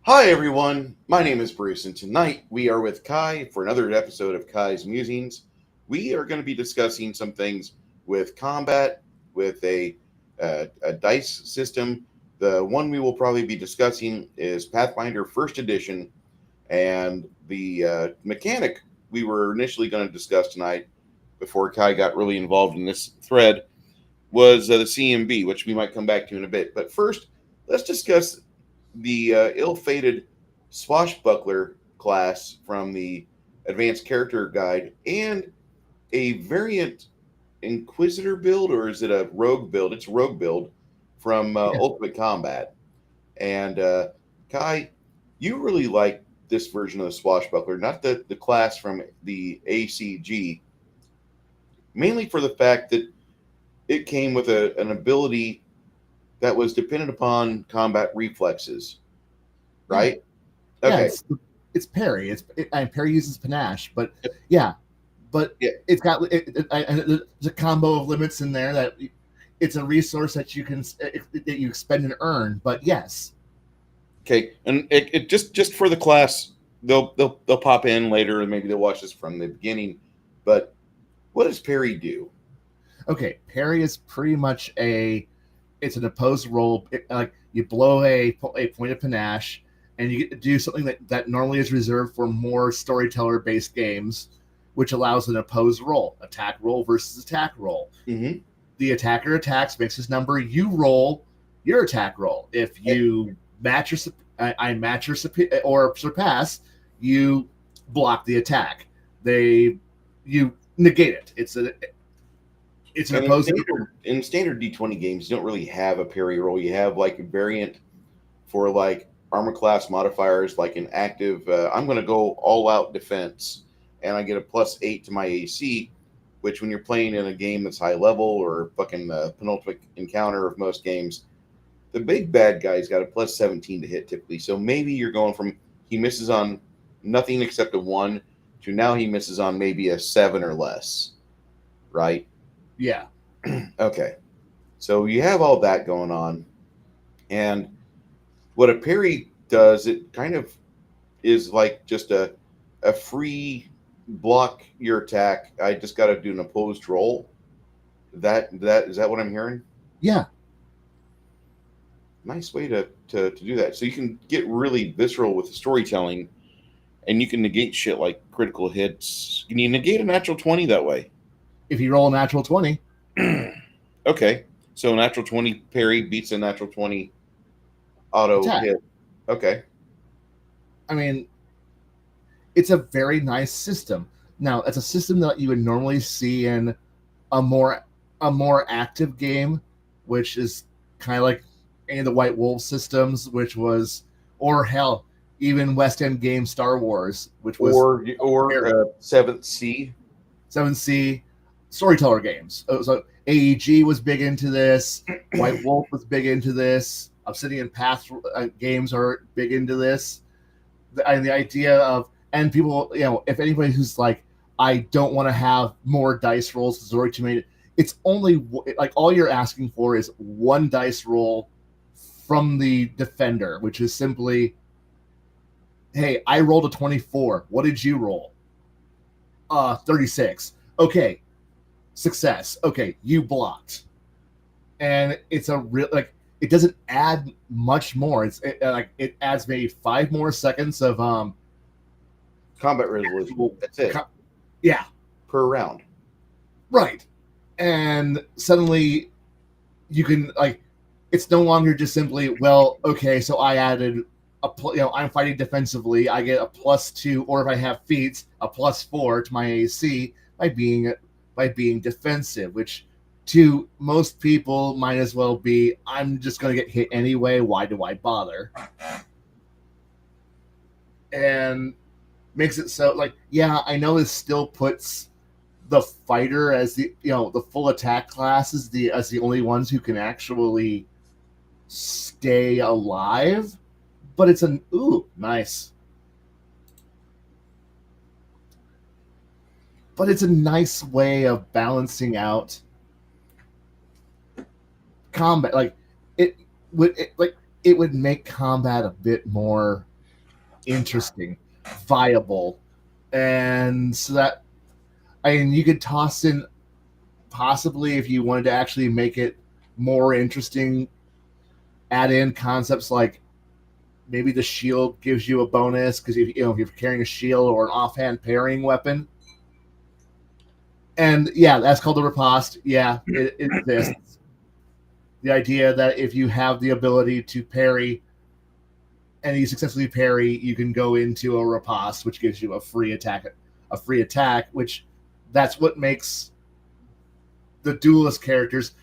Hi everyone, my name is Bruce, and tonight we are with Kai for another episode of Kai's Musings. We are going to be discussing some things with combat, with a dice system. The one we will probably be discussing is Pathfinder First Edition, and the mechanic we were initially going to discuss tonight, before Kai got really involved in this thread, was the CMB, which we might come back to in a bit. But first, let's discuss the ill-fated swashbuckler class from the advanced character guide and a variant inquisitor build, or is it a rogue build? It's a rogue build from Yeah. Ultimate Combat. And Kai, you really like this version of the swashbuckler, not the class from the ACG, mainly for the fact that it came with an ability that was dependent upon combat reflexes, Yeah, right? yeah. Okay. It's parry. And parry uses panache, but yeah, but Yeah. there's a combo of limits in there that it's a resource that you expend and earn. But yes, Okay. And it just for the class, they'll pop in later, and maybe they'll watch this from the beginning. But what does Perry do? okay, parry is pretty much it's an opposed roll. Like you blow a point of panache, and you get to do something that normally is reserved for more storyteller based games, which allows an opposed roll, attack roll versus attack roll. Mm-hmm. The attacker attacks, makes his number. You roll your attack roll. If you match or I match or surpass, you block the attack. You negate it. It's an And opposing. in standard D20 games, you don't really have a parry roll. You have like a variant for like armor class modifiers, like an active. I'm going to go all out defense, and I get a +8 to my AC. Which, when you're playing in a game that's high level or fucking the penultimate encounter of most games, the big bad guy's got a +17 to hit typically. So maybe you're going from he misses on nothing except a 1 to now he misses on maybe a 7 or less, right? Yeah, Okay. So you have all that going on. And what a parry does, it kind of is like just a free block your attack. I just got to do an opposed roll. That is that what I'm hearing? yeah. Nice way to do that. So you can get really visceral with the storytelling, and you can negate shit like critical hits. Can you negate a natural 20 that way? If you roll a natural 20, Okay. So natural 20 parry beats a natural 20 auto attack. hit. Okay. I mean, it's a very nice system. Now, it's a system that you would normally see in a more a more active game, which is kind of like any of the White Wolf systems, which was, or hell, even West End game Star Wars, which was Or seventh C. 7C storyteller games. So AEG was big into this. White Wolf was big into this. Obsidian Path games are big into this. And the idea of, and people, if anybody who's like, I don't want to have more dice rolls to story to me, it's only like all you're asking for is one dice roll from the defender, which is simply, hey, I rolled a 24. What did you roll? 36. Okay, success. Okay, you blocked. And it's a real, like, it doesn't add much more. Like it adds maybe 5 more seconds of Combat resolution. That's it. Yeah, Per round. right. And suddenly you can, like, it's no longer just simply, well, okay, so I added I'm fighting defensively. I get a +2, or if I have feats, a +4 to my AC by being defensive, which to most people might as well be, I'm just going to get hit anyway. Why do I bother? And makes it so, like, yeah, I know this still puts the fighter as the full attack class as the only ones who can actually stay alive, but it's an nice. But it's a nice way of balancing out combat. Like it would make combat a bit more interesting, viable, and so that you could toss in possibly if you wanted to actually make it more interesting, add in concepts like maybe the shield gives you a bonus because if you're carrying a shield or an offhand parrying weapon. And yeah, that's called a riposte. Yeah, it exists. The idea that if you have the ability to parry and you successfully parry, you can go into a riposte, which gives you a free attack. Which that's what makes the duelist characters.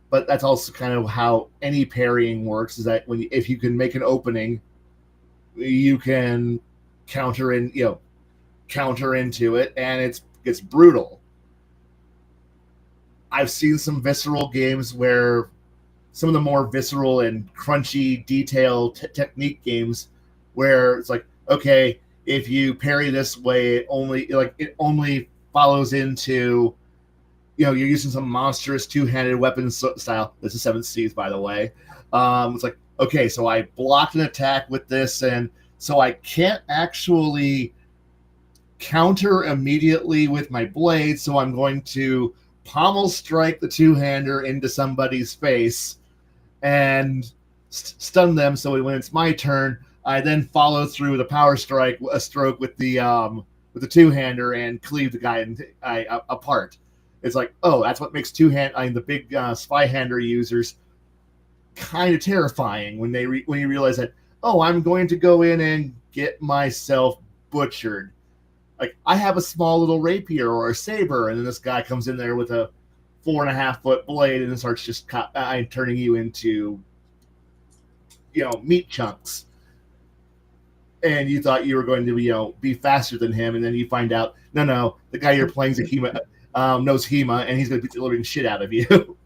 But that's also kind of how any parrying works. Is that if you can make an opening, you can counter into it, and it's brutal. I've seen some visceral games where some of the more visceral and crunchy detail technique games where it's like, okay, if you parry this way, it only follows into, you're using some monstrous two-handed weapon style. This is 7th Seas, by the way. It's like, okay, so I blocked an attack with this, and so I can't actually counter immediately with my blade, so I'm going to pommel strike the two-hander into somebody's face and stun them. So when it's my turn, I then follow through with a stroke with the two-hander and cleave the guy apart. It's like, oh, that's what makes the big spy-hander users kind of terrifying when when you realize that, oh, I'm going to go in and get myself butchered. Like, I have a small little rapier or a saber, and then this guy comes in there with a 4.5-foot blade and starts just turning you into, meat chunks. And you thought you were going to be faster than him, and then you find out, no, the guy you're playing knows HEMA, and he's going to be delivering shit out of you.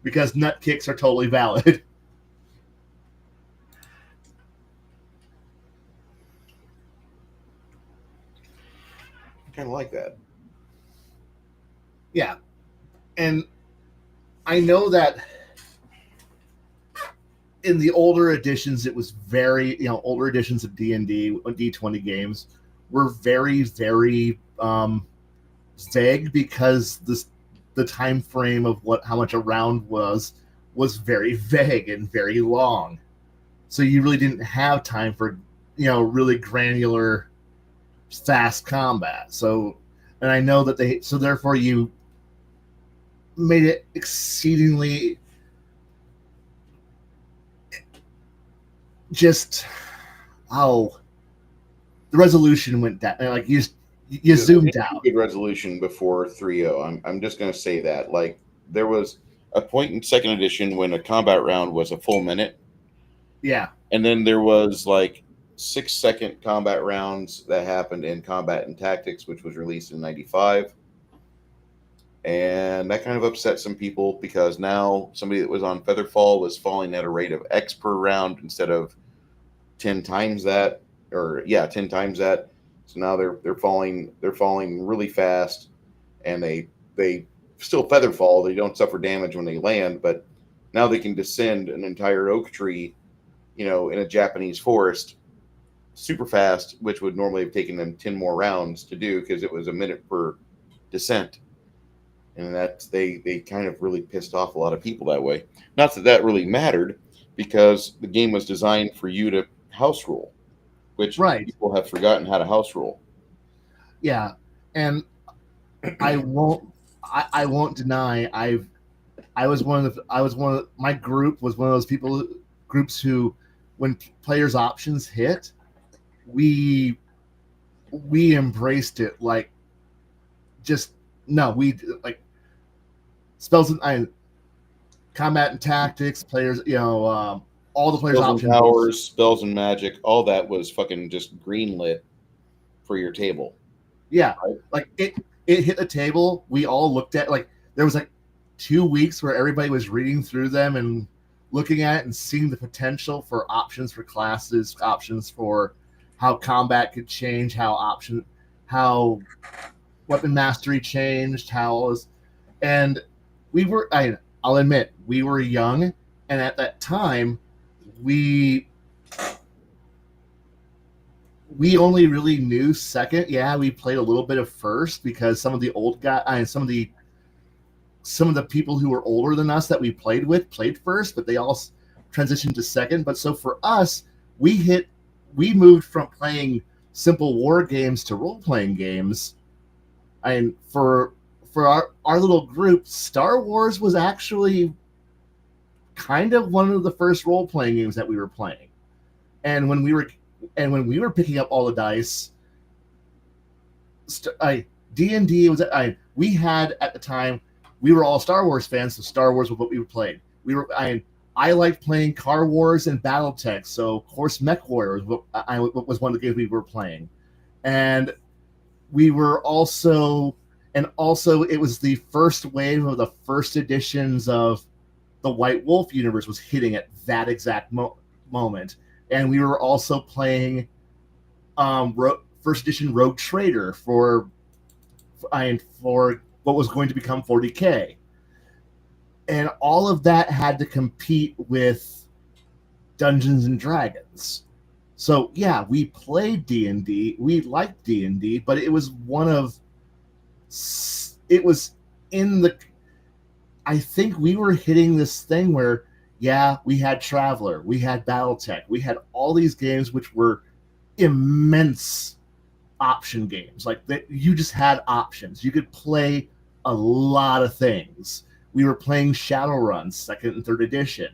Because nut kicks are totally valid. Kind of like that. Yeah. And I know that in the older editions, it was very, older editions of D&D, D20 games were very, very vague because the time frame of how much a round was very vague and very long. So you really didn't have time for, really granular, fast combat. So, and I know that therefore you made it exceedingly the resolution went down. Like you zoomed out. Good resolution before 3.0. I'm just going to say that. Like, there was a point in 2nd edition when a combat round was a full minute. Yeah. And then there was like 6-second combat rounds that happened in Combat and Tactics, which was released in 95. And that kind of upset some people because now somebody that was on Featherfall was falling at a rate of X per round instead of 10 times that, 10 times that. So now they're falling really fast, and they still Featherfall. They don't suffer damage when they land, but now they can descend an entire oak tree, in a Japanese forest super fast, which would normally have taken them 10 more rounds to do because it was a minute per descent. And they kind of really pissed off a lot of people that way. Not that really mattered, because the game was designed for you to house rule, which people have forgotten how to house rule. Yeah, and I won't deny my group was one of those groups who, when players' options hit, we embraced it like spells and combat and tactics players, all the players' spells options, and powers, spells and magic, all that was fucking just greenlit for your table. Yeah, right? Like it hit the table. We all looked at, like, there was like 2 weeks where everybody was reading through them and looking at it and seeing the potential for options for classes, options for how combat could change, how weapon mastery changed, and I'll admit, we were young, and at that time we we only really knew second. Yeah, we played a little bit of first because some of the old guys and some of the people who were older than us that we played with played first, but they all transitioned to second. But so for us, we moved from playing simple war games to role playing games. And for our little group, Star Wars was actually kind of one of the first role playing games that we were playing. And when we were picking up all the dice, D&D was we had at the time, we were all Star Wars fans, so Star Wars was what we were playing. I liked playing Car Wars and BattleTech, so of course Mech Warrior was one of the games we were playing. And we were also it was the first wave of the first editions of the White Wolf universe was hitting at that exact moment. And we were also playing first edition Rogue Trader for what was going to become 40K. And all of that had to compete with Dungeons and Dragons. So yeah, we played D&D, we liked D&D, but it was I think we were hitting this thing where, yeah, we had Traveler, we had BattleTech, we had all these games which were immense option games. Like that, you just had options. You could play a lot of things. We were playing Shadowrun, second and third edition.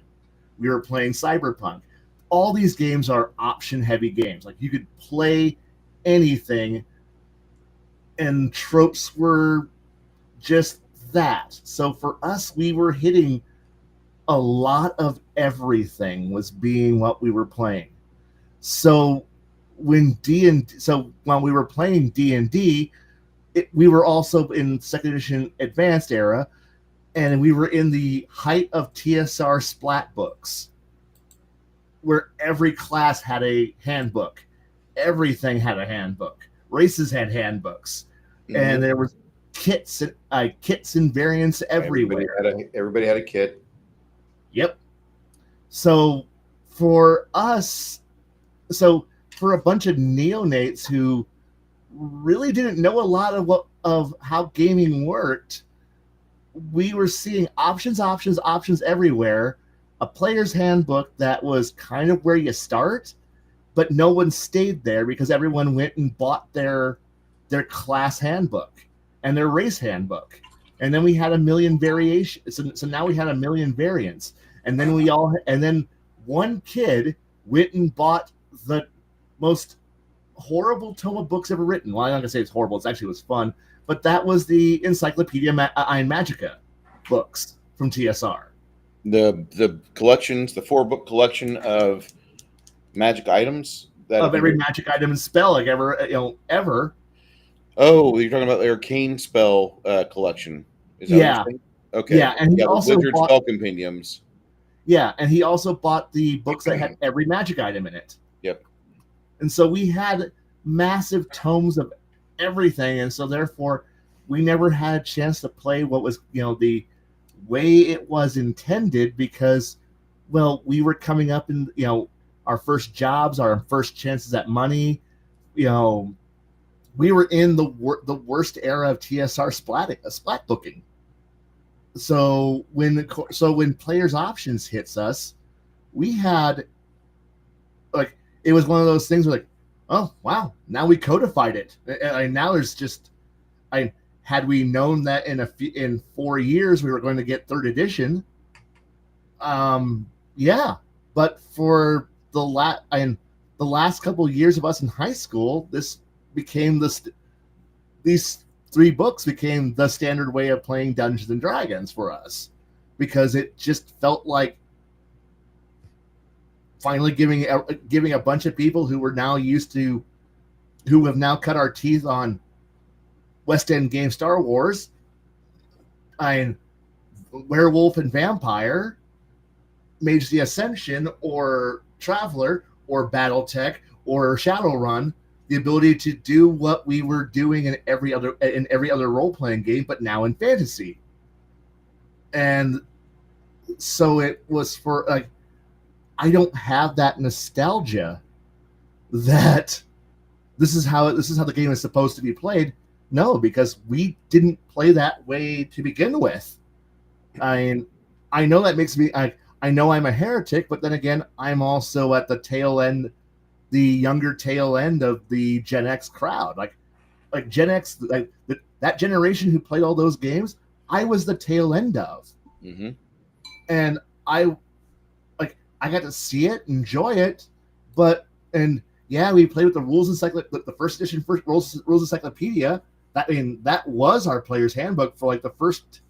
We were playing Cyberpunk. All these games are option-heavy games. Like you could play anything, and tropes were just that. So for us, we were hitting a lot of everything was being what we were playing. So when we were playing D&D, we were also in second edition advanced era, and we were in the height of TSR splat books, where every class had a handbook, everything had a handbook, races had handbooks, and there was kits and variants everywhere. Everybody had a kit. Yep. So for us, for a bunch of neonates who really didn't know a lot of how gaming worked, we were seeing options everywhere. A player's handbook that was kind of where you start, but no one stayed there because everyone went and bought their class handbook and their race handbook. And then we had a million variations. So now we had a million variants. And then one kid went and bought the most horrible tome of books ever written. Well, I'm not gonna say it's horrible. It was fun, but that was the Encyclopedia Magica books from TSR. The collections, the 4-book collection of magic items of every magic item and spell like ever. Oh, you're talking about the arcane spell collection. Is that what you're saying? Okay. Yeah, and he also Wizard spell compendiums. Yeah, and he also bought the books that had every magic item in it. Yep. And so we had massive tomes of everything, and so therefore we never had a chance to play what was, the way it was intended because, well, we were coming up in, our first jobs, our first chances at money, we were in the worst era of TSR splat booking. So when players options hits us, we had it was one of those things where oh wow, now we codified it. And now there's just had we known that in 4 years we were going to get third edition, yeah. But for the last couple of years of us in high school, this became these 3 books became the standard way of playing Dungeons and Dragons for us, because it just felt like finally giving a bunch of people who were now who have now cut our teeth on West End game Star Wars, Werewolf and Vampire, Mage the Ascension, or Traveler, or BattleTech, or Shadowrun, the ability to do what we were doing in every other role-playing game, but now in fantasy. And so it was I don't have that nostalgia that this is how the game is supposed to be played. No, because we didn't play that way to begin with. I know that makes me I know I'm a heretic, but then again, I'm also at the tail end, the younger tail end of the Gen X crowd. Like Gen X, that generation who played all those games, I was the tail end of, and I got to see it, enjoy it, but and yeah, we played with the rules the first edition, first rules encyclopedia. That was our player's handbook for like the first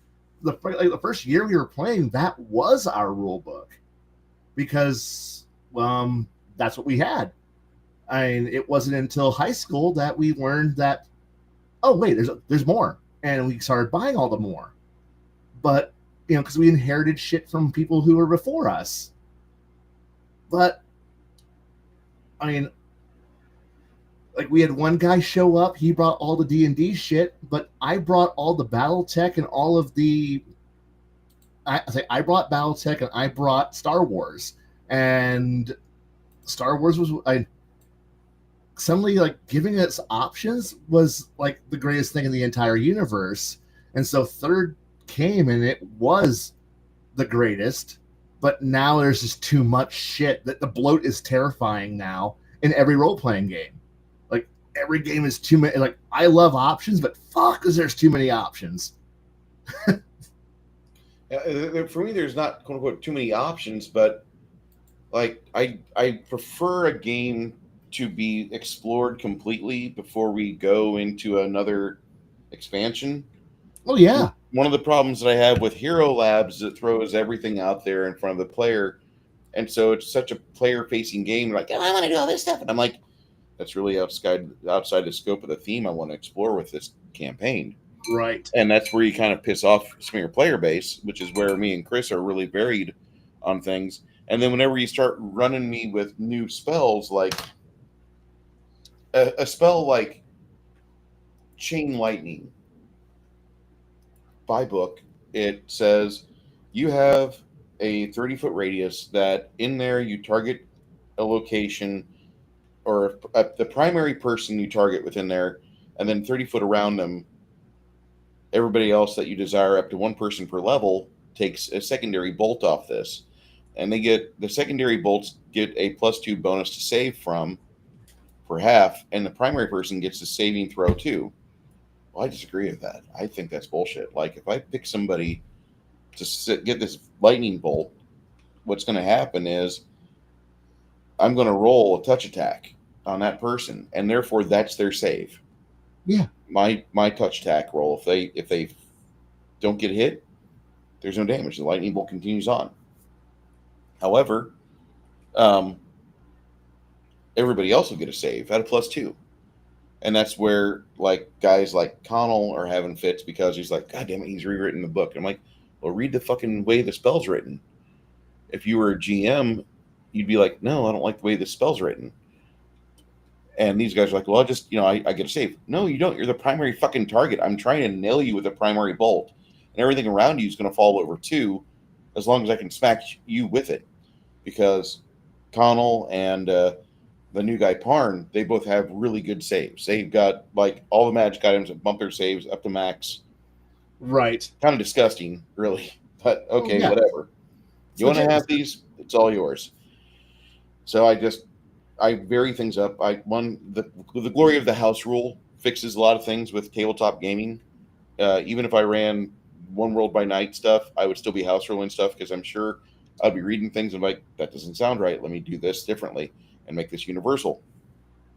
year we were playing. That was our rule book because that's what we had. It wasn't until high school that we learned that, oh wait, there's more, and we started buying all the more. But because we inherited shit from people who were before us. But like we had one guy show up, he brought all the D&D shit, but I brought all the BattleTech and all of the I brought BattleTech and I brought Star Wars. And Star Wars was suddenly like giving us options was like the greatest thing in the entire universe. And so third came and it was the greatest, but now there's just too much shit that the bloat is terrifying now in every role-playing game. Like every game is too many. Like I love options, but fuck, because there's too many options. For me, there's not quote unquote too many options, but like I prefer a game to be explored completely before we go into another expansion. Oh yeah. One of the problems that I have with Hero Labs is it throws everything out there in front of the player, and so it's such a player-facing game. Like, oh, I want to do all this stuff, and I'm like, that's really outside the scope of the theme I want to explore with this campaign. Right. And that's where you kind of piss off some of your player base, which is where me and Chris are really varied on things. And then whenever you start running me with new spells, like a spell like Chain Lightning, by book, it says you have a 30-foot radius that in there you target a location or the primary person you target within there, and then 30 foot around them, everybody else that you desire up to one person per level takes a secondary bolt off this. And the secondary bolts get a +2 bonus to save from for half, and the primary person gets a saving throw too. Well, I disagree with that. I think that's bullshit. Like, if I pick somebody to get this lightning bolt, what's going to happen is I'm going to roll a touch attack on that person, and therefore that's their save. Yeah. My touch attack roll, if they don't get hit, there's no damage. The lightning bolt continues on. However, everybody else will get a save at a +2. And that's where like guys like Connell are having fits because he's like, God damn it, he's rewritten the book. I'm like, well, read the fucking way the spell's written. If you were a GM, you'd be like, no, I don't like the way the spell's written. And these guys are like, well, I get a save. No, you don't. You're the primary fucking target. I'm trying to nail you with a primary bolt. And everything around you is going to fall over too, as long as I can smack you with it. Because Connell and the new guy Parn, they both have really good saves. They've got like all the magic items that bump their saves up to max. Right. Kind of disgusting, really. But okay, whatever. You want to have these? It's all yours. So I vary things up. The glory of the house rule fixes a lot of things with tabletop gaming. Even if I ran One World by Night stuff, I would still be house ruling stuff because I'm sure I'd be reading things and like, that doesn't sound right. Let me do this differently and make this universal.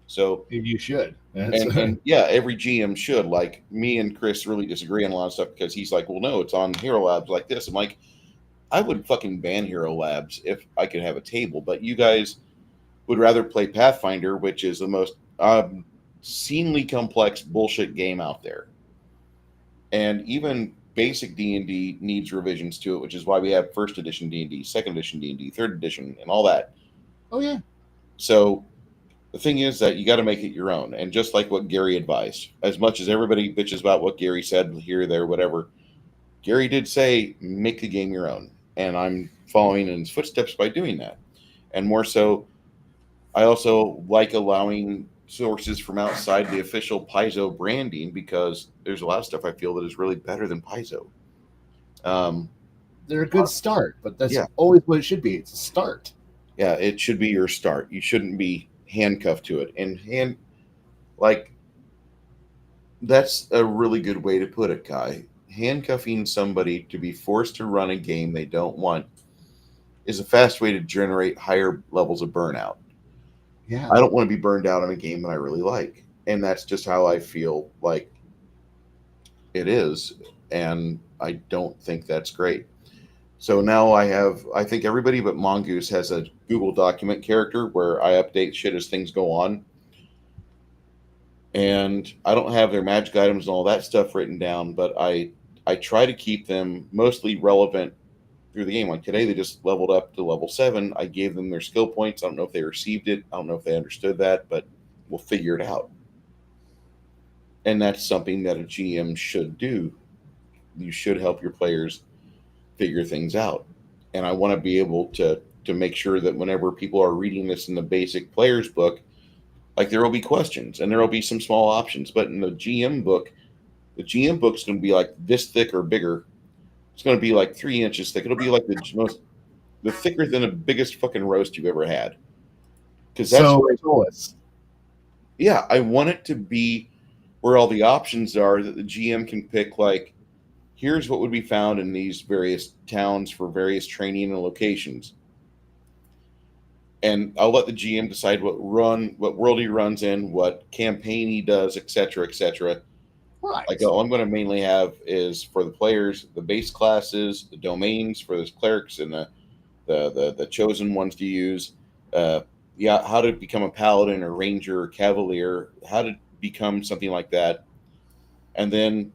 So you should. And yeah, every GM should. Like me and Chris really disagree on a lot of stuff because he's like, well, no, it's on Hero Labs like this. I'm like, I would fucking ban Hero Labs if I could have a table, but you guys would rather play Pathfinder, which is the most obscenely complex bullshit game out there. And even basic D&D needs revisions to it, which is why we have first edition D&D, second edition D&D, third edition, and all that. Oh, yeah. So the thing is that you got to make it your own. And just like what Gary advised, as much as everybody bitches about what Gary said here, there, whatever, Gary did say, make the game your own. And I'm following in his footsteps by doing that. And more so, I also like allowing sources from outside the official Paizo branding, because there's a lot of stuff I feel that is really better than Paizo. They're a good start, but that's Yeah. always what it should be. It's a start. Yeah, it should be your start. You shouldn't be handcuffed to it. And like that's a really good way to put it, Kai. Handcuffing somebody to be forced to run a game they don't want is a fast way to generate higher levels of burnout. Yeah. I don't want to be burned out on a game that I really like. And that's just how I feel like it is. And I don't think that's great. So now I think everybody but Mongoose has a Google document character where I update shit as things go on. And I don't have their magic items and all that stuff written down, but I try to keep them mostly relevant through the game. Like today, they just leveled up to level 7. I gave them their skill points. I don't know if they received it. I don't know if they understood that, but we'll figure it out. And that's something that a GM should do. You should help your players figure things out. And I want to be able to make sure that whenever people are reading this in the basic player's book, like there will be questions and there will be some small options. But in the GM book's going to be like this thick or bigger. It's going to be like 3 inches thick. It'll be like the thicker than the biggest fucking roast you've ever had. Because that's So, where, Tolis, yeah, I want it to be where all the options are that the GM can pick. Like, here's what would be found in these various towns for various training and locations. And I'll let the GM decide what world he runs in, what campaign he does, etc., etc. right. Like all I'm going to mainly have is for the players the base classes, the domains for the clerics, and the chosen ones to use. Yeah, how to become a paladin or ranger or cavalier, how to become something like that, and then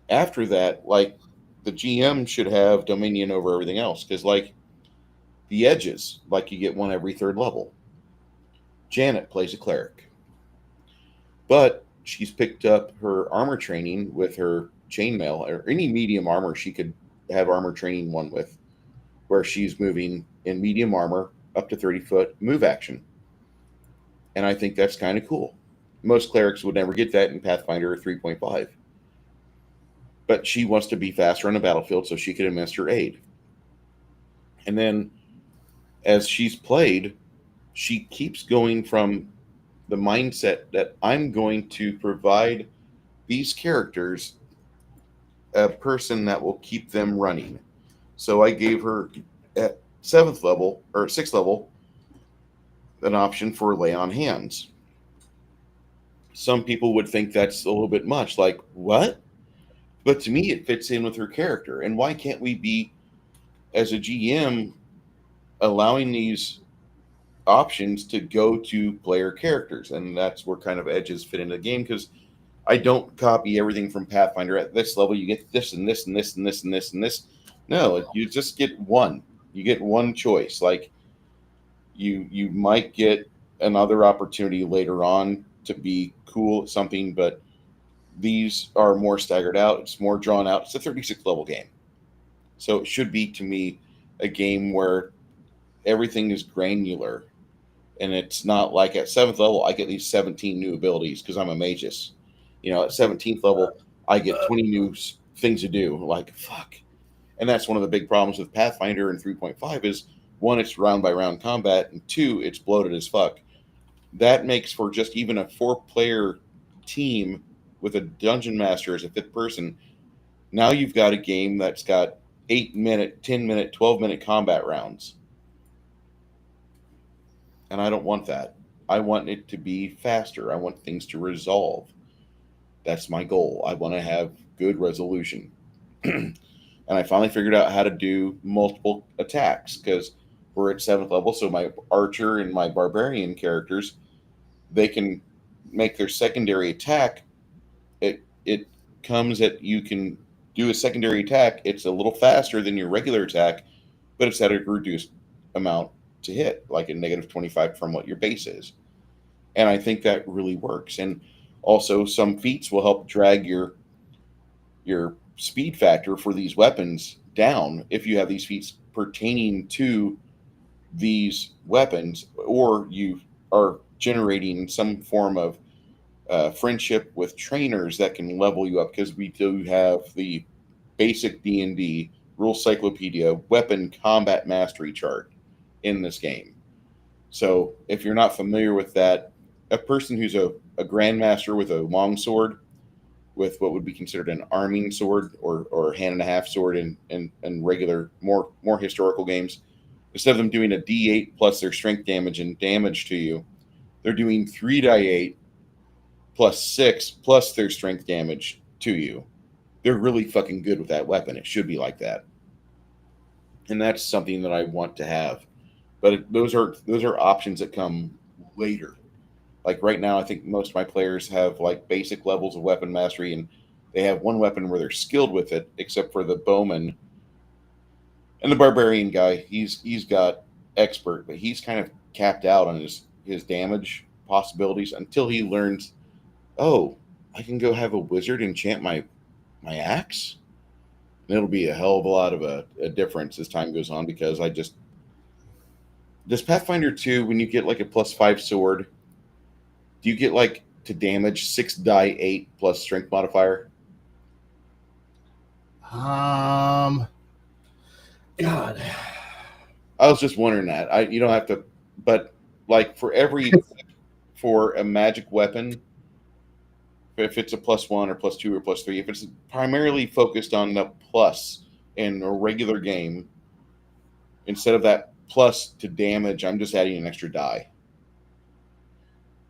after that, like the GM should have dominion over everything else because like the edges, like you get one every third level. Janet plays a cleric, but she's picked up her armor training with her chainmail or any medium armor she could have armor training one with, where she's moving in medium armor up to 30-foot move action. And I think that's kind of cool. Most clerics would never get that in Pathfinder 3.5. But she wants to be faster on the battlefield so she can administer aid. And then as she's played, she keeps going from the mindset that I'm going to provide these characters a person that will keep them running. So I gave her at 7th level or 6th level an option for lay on hands. Some people would think that's a little bit much, like, what? But to me, it fits in with her character. And why can't we be, as a GM, allowing these options to go to player characters? And that's where kind of edges fit into the game because I don't copy everything from Pathfinder. At this level, you get this and this and this and this and this and this. No, you just get one. You get one choice. Like you might get another opportunity later on to be cool at something, but these are more staggered out. It's more drawn out. It's a 36 level game. So it should be to me a game where everything is granular. And it's not like at 7th level, I get these 17 new abilities because I'm a magus. You know, at 17th level, I get 20 new things to do. Like, fuck. And that's one of the big problems with Pathfinder and 3.5 is one, it's round by round combat, and two, it's bloated as fuck. That makes for just even a 4-player team with a dungeon master as a 5th person. Now you've got a game that's got 8-minute, 10-minute, 12-minute combat rounds. And I don't want that. I want it to be faster. I want things to resolve. That's my goal. I want to have good resolution. And I finally figured out how to do multiple attacks because we're at 7th level. So my archer and my barbarian characters, they can make their secondary attack. It comes at you can do a secondary attack. It's a little faster than your regular attack, but it's at a reduced amount to hit, like a negative 25 from what your base is. And I think that really works. And also some feats will help drag your speed factor for these weapons down if you have these feats pertaining to these weapons, or you are generating some form of friendship with trainers that can level you up, because we do have the basic D&D rule cyclopedia weapon combat mastery chart in this game. So if you're not familiar with that, a person who's a grandmaster with a long sword, with what would be considered an arming sword or hand and a half sword in regular more historical games, instead of them doing a D8 plus their strength damage and damage to you, they're doing 3d8 plus 6 plus their strength damage to you. They're really fucking good with that weapon. It should be like that. And that's something that I want to have. But those are options that come later. Like right now, I think most of my players have like basic levels of weapon mastery, and they have one weapon where they're skilled with it, except for the bowman and the barbarian guy. He's got expert, but he's kind of capped out on his damage possibilities until he learns, oh, I can go have a wizard enchant my axe. And it'll be a hell of a lot of a difference as time goes on, because does Pathfinder 2, when you get like a +5 sword, do you get like to damage 6d8 plus strength modifier? God. I was just wondering that. You don't have to, but like for a magic weapon, if it's a +1 or +2 or +3, if it's primarily focused on the plus in a regular game, instead of that plus to damage, I'm just adding an extra die.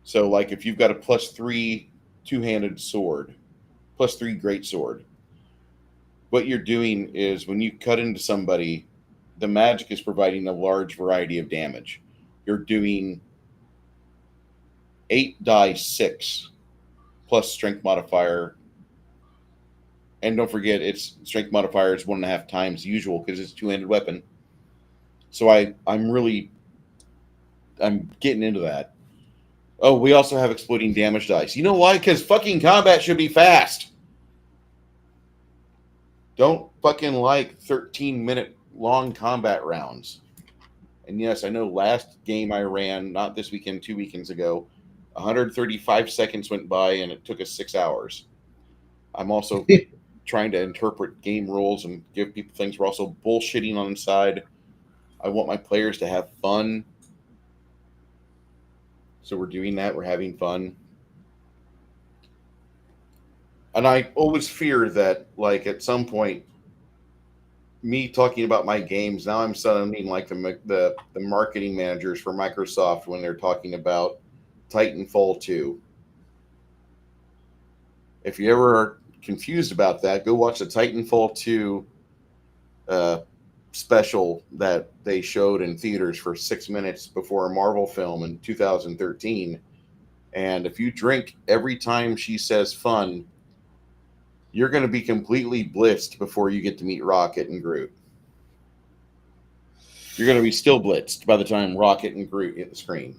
So, like, if you've got a +3 two-handed sword, +3 great sword, what you're doing is when you cut into somebody, the magic is providing a large variety of damage. You're doing 8d6 plus strength modifier. And don't forget, its strength modifier is 1.5 times usual because it's a two-handed weapon. So I'm getting into that. Oh, we also have exploding damage dice. You know why? Because fucking combat should be fast. Don't fucking like 13-minute long combat rounds. And yes, I know last game I ran, not this weekend, 2 weekends ago, 135 seconds went by and it took us 6 hours. I'm also trying to interpret game rules and give people things. We're also bullshitting on the side. I want my players to have fun. So we're doing that. We're having fun. And I always fear that, like, at some point, me talking about my games, now I'm sounding like the marketing managers for Microsoft when they're talking about Titanfall 2. If you ever are confused about that, go watch the Titanfall 2 special that they showed in theaters for 6 minutes before a Marvel film in 2013. And if you drink every time she says fun, you're going to be completely blitzed before you get to meet Rocket and Groot. You're going to be still blitzed by the time Rocket and Groot hit the screen.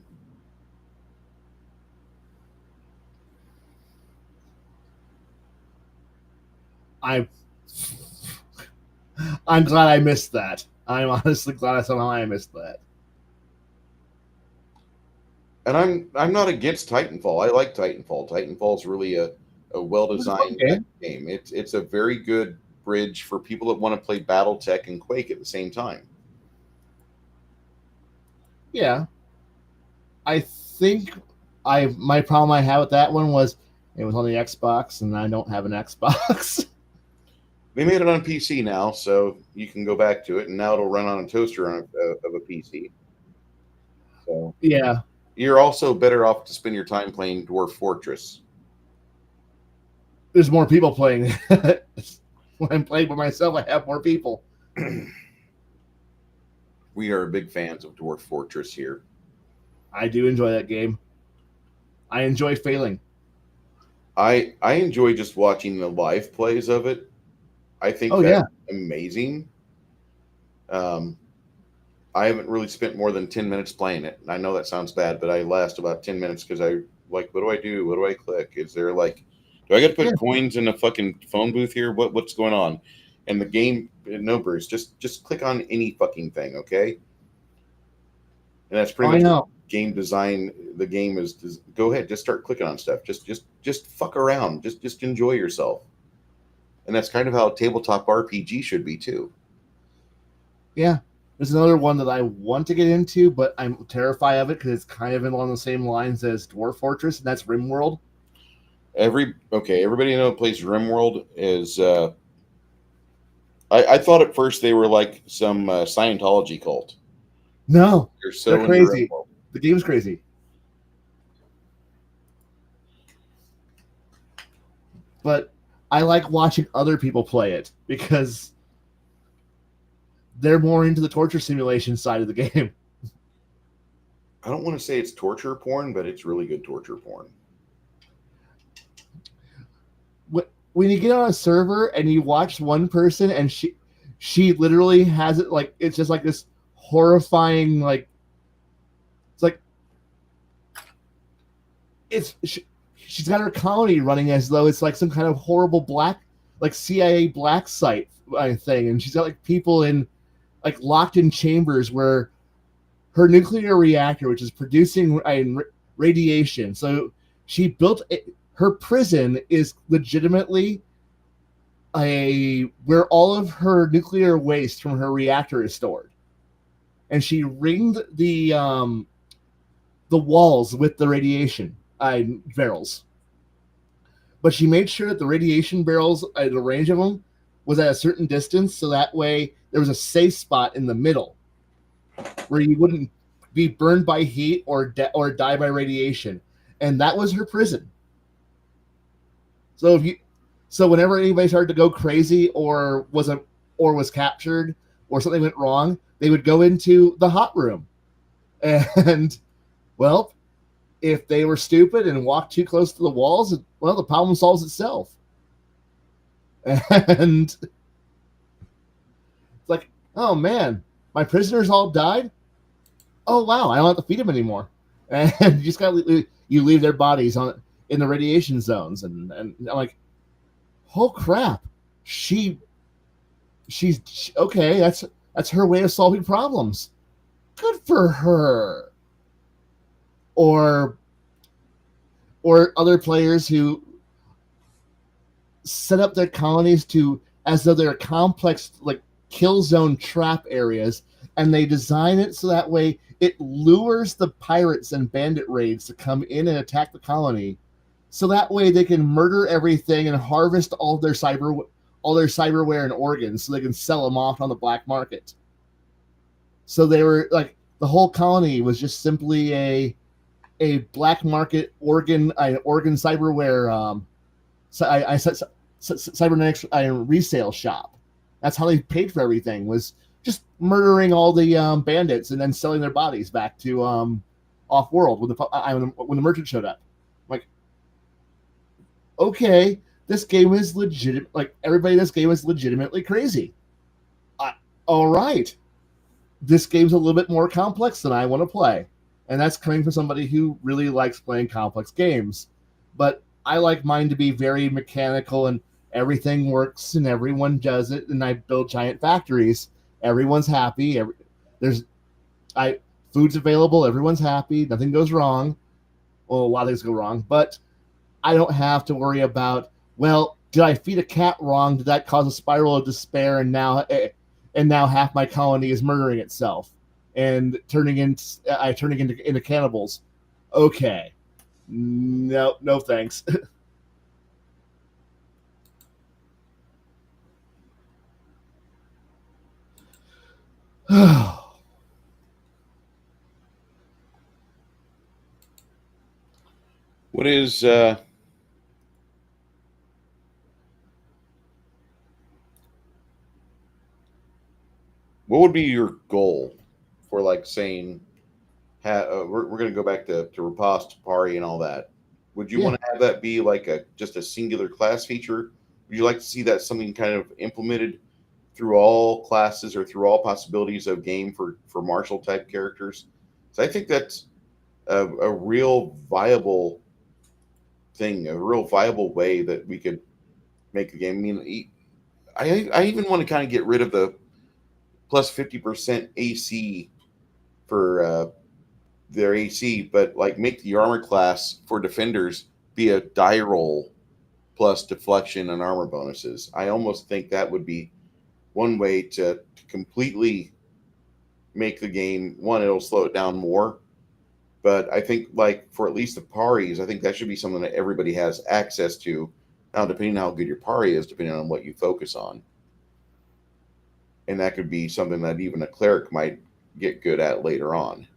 I'm glad I missed that. I'm honestly glad somehow I missed that. And I'm not against Titanfall. I like Titanfall. Titanfall's really a well-designed game. It's a very good bridge for people that want to play BattleTech and Quake at the same time. Yeah. I think my problem I had with that one was it was on the Xbox and I don't have an Xbox. They made it on PC now, so you can go back to it, and now it'll run on a toaster of a PC. So yeah. You're also better off to spend your time playing Dwarf Fortress. There's more people playing. When I'm playing by myself, I have more people. We are big fans of Dwarf Fortress here. I do enjoy that game. I enjoy failing. I enjoy just watching the live plays of it. I think that's amazing. I haven't really spent more than 10 minutes playing it. I know that sounds bad, but I last about 10 minutes because I like, what do I do? What do I click? Is there like, do I got to put coins in a fucking phone booth here? What's going on? And the game, no, Bruce, just click on any fucking thing, okay? And that's pretty much game design. The game is go ahead, just start clicking on stuff. Just fuck around. Just enjoy yourself. And that's kind of how tabletop RPG should be too. Yeah. There's another one that I want to get into, but I'm terrified of it because it's kind of along the same lines as Dwarf Fortress, and that's RimWorld. Everybody know plays RimWorld is. I thought at first they were like some Scientology cult. No, They're so they're into crazy. RimWorld. The game's crazy. But I like watching other people play it because they're more into the torture simulation side of the game. I don't want to say it's torture porn, but it's really good torture porn. When you get on a server and you watch one person and she literally has it like it's just like this horrifying she's got her colony running as though it's like some kind of horrible black like CIA black site thing, and she's got like people in like locked in chambers where her nuclear reactor, which is producing radiation, so she built her prison is legitimately where all of her nuclear waste from her reactor is stored, and she ringed the walls with the radiation barrels. But she made sure that the radiation barrels, the range of them, was at a certain distance, so that way there was a safe spot in the middle where you wouldn't be burned by heat or die by radiation, and that was her prison. So whenever anybody started to go crazy or was captured or something went wrong, they would go into the hot room, and well, if they were stupid and walked too close to the walls, well, the problem solves itself. And it's like, oh man, my prisoners all died. Oh wow, I don't have to feed them anymore. And you just you leave their bodies in the radiation zones, and I'm like, oh crap, she's okay. That's her way of solving problems. Good for her. Or other players who set up their colonies as though they're complex like kill zone trap areas, and they design it so that way it lures the pirates and bandit raids to come in and attack the colony, so that way they can murder everything and harvest all their cyberware and organs so they can sell them off on the black market. So they were like, the whole colony was just simply a black market organ cyberware cybernetics resale shop. That's how they paid for everything, was just murdering all the bandits and then selling their bodies back to off world when the merchant showed up. I'm like, okay, this game is legit. Like, everybody in this game is legitimately crazy. All right, this game's a little bit more complex than I want to play. And that's coming from somebody who really likes playing complex games. But I like mine to be very mechanical and everything works and everyone does it. And I build giant factories. Everyone's happy. Food's available. Everyone's happy. Nothing goes wrong. Well, a lot of things go wrong. But I don't have to worry about, well, did I feed a cat wrong? Did that cause a spiral of despair? And now half my colony is murdering itself and turning into cannibals. Okay, no thanks. What is what would be your goal for, like, saying we're going to go back to repository and all that? Would you want to have that be like just a singular class feature? Would you like to see that something kind of implemented through all classes or through all possibilities of game for martial type characters? So I think that's a real viable thing, a real viable way that we could make a game. I mean, I even want to kind of get rid of the plus 50% AC for their AC, but like make the armor class for defenders be a die roll plus deflection and armor bonuses. I almost think that would be one way to completely make the game. One, it'll slow it down more, but I think like for at least the paris, I think that should be something that everybody has access to. Now, depending on how good your pari is, depending on what you focus on, and that could be something that even a cleric might get good at later on.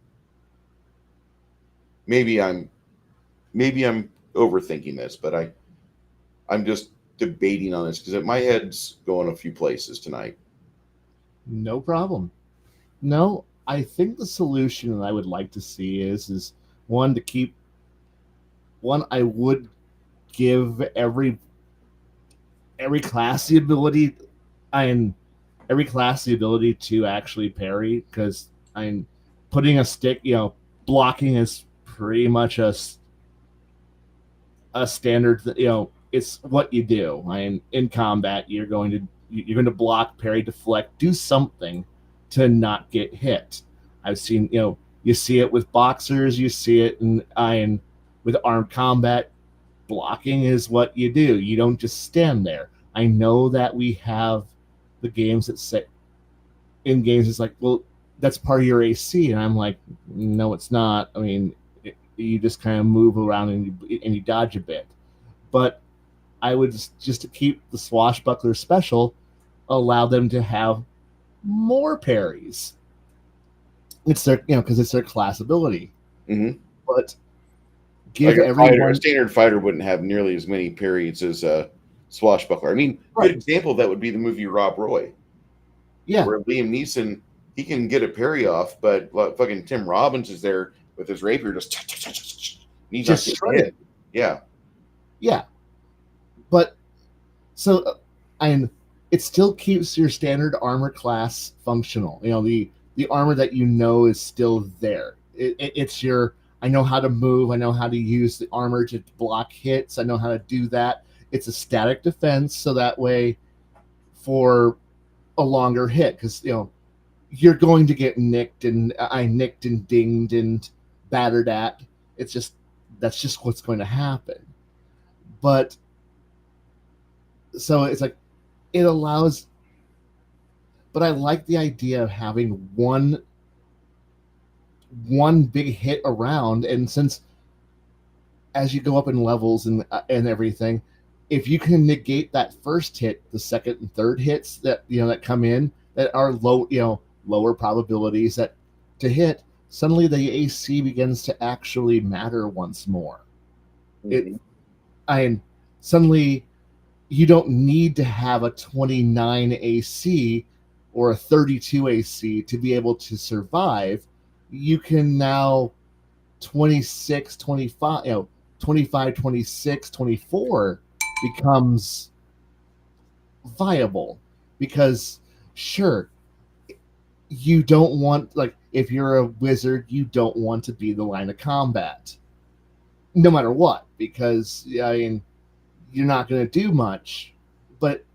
Maybe I'm overthinking this, but I'm just debating on this because my head's going a few places tonight. No problem. No, I think the solution that I would like to see is one to keep one. I would give every class the ability, and every class the ability to actually parry, because I'm putting a stick. Blocking is pretty much a standard. It's what you do. In combat, you're going to block, parry, deflect, do something to not get hit. I've seen, you see it with boxers, you see it with armed combat. Blocking is what you do. You don't just stand there. I know that we have the games that say in games it's like, well, that's part of your AC, and I'm like, no, it's not. You just kind of move around and you dodge a bit. But I would just to keep the swashbuckler special, allow them to have more parries. It's their, because it's their class ability. Mm-hmm. But give like everyone a standard fighter wouldn't have nearly as many parries as a swashbuckler. Right. Good example of that would be the movie Rob Roy. Yeah. Where Liam Neeson, he can get a parry off, but fucking Tim Robbins is there with his rapier just shredded. Yeah. Yeah. But so and it still keeps your standard armor class functional. The armor that is still there. It's your, I know how to move, I know how to use the armor to block hits, I know how to do that. It's a static defense, so that way for a longer hit, because you're going to get nicked and dinged and battered at. That's just what's going to happen. But so it's like it allows, but I like the idea of having one big hit around, and since as you go up in levels and everything, if you can negate that first hit, the second and third hits that that come in that are lower probabilities that to hit, suddenly the AC begins to actually matter once more. Mm-hmm. Suddenly you don't need to have a 29 AC or a 32 AC to be able to survive. You can now 26, 25, 25, 26, 24 becomes viable, because sure, you don't want, like, if you're a wizard, you don't want to be the line of combat no matter what, because you're not going to do much. But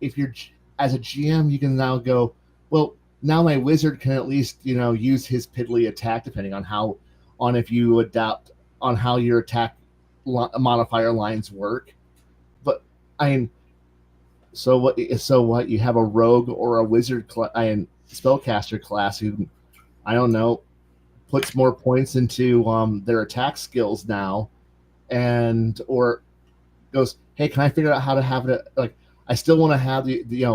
if you're as a GM, you can now go, well, now my wizard can at least use his piddly attack, depending on if you adapt on how your attack modifier lines work. But so what you have a rogue or a wizard spellcaster class who, I don't know, puts more points into their attack skills now, or goes, hey, can I figure out how to have it? Like, I still want to have the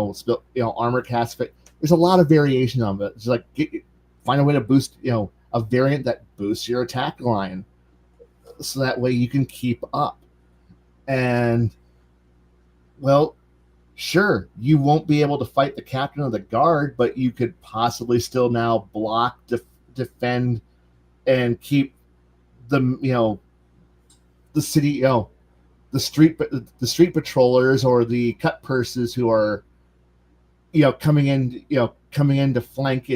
armor cast fit. There's a lot of variation on it. It's like find a way to boost a variant that boosts your attack line, so that way you can keep up. And well, sure, you won't be able to fight the captain of the guard, but you could possibly still now block, defend, and keep the the city, the street patrollers or the cut purses who are coming in to flank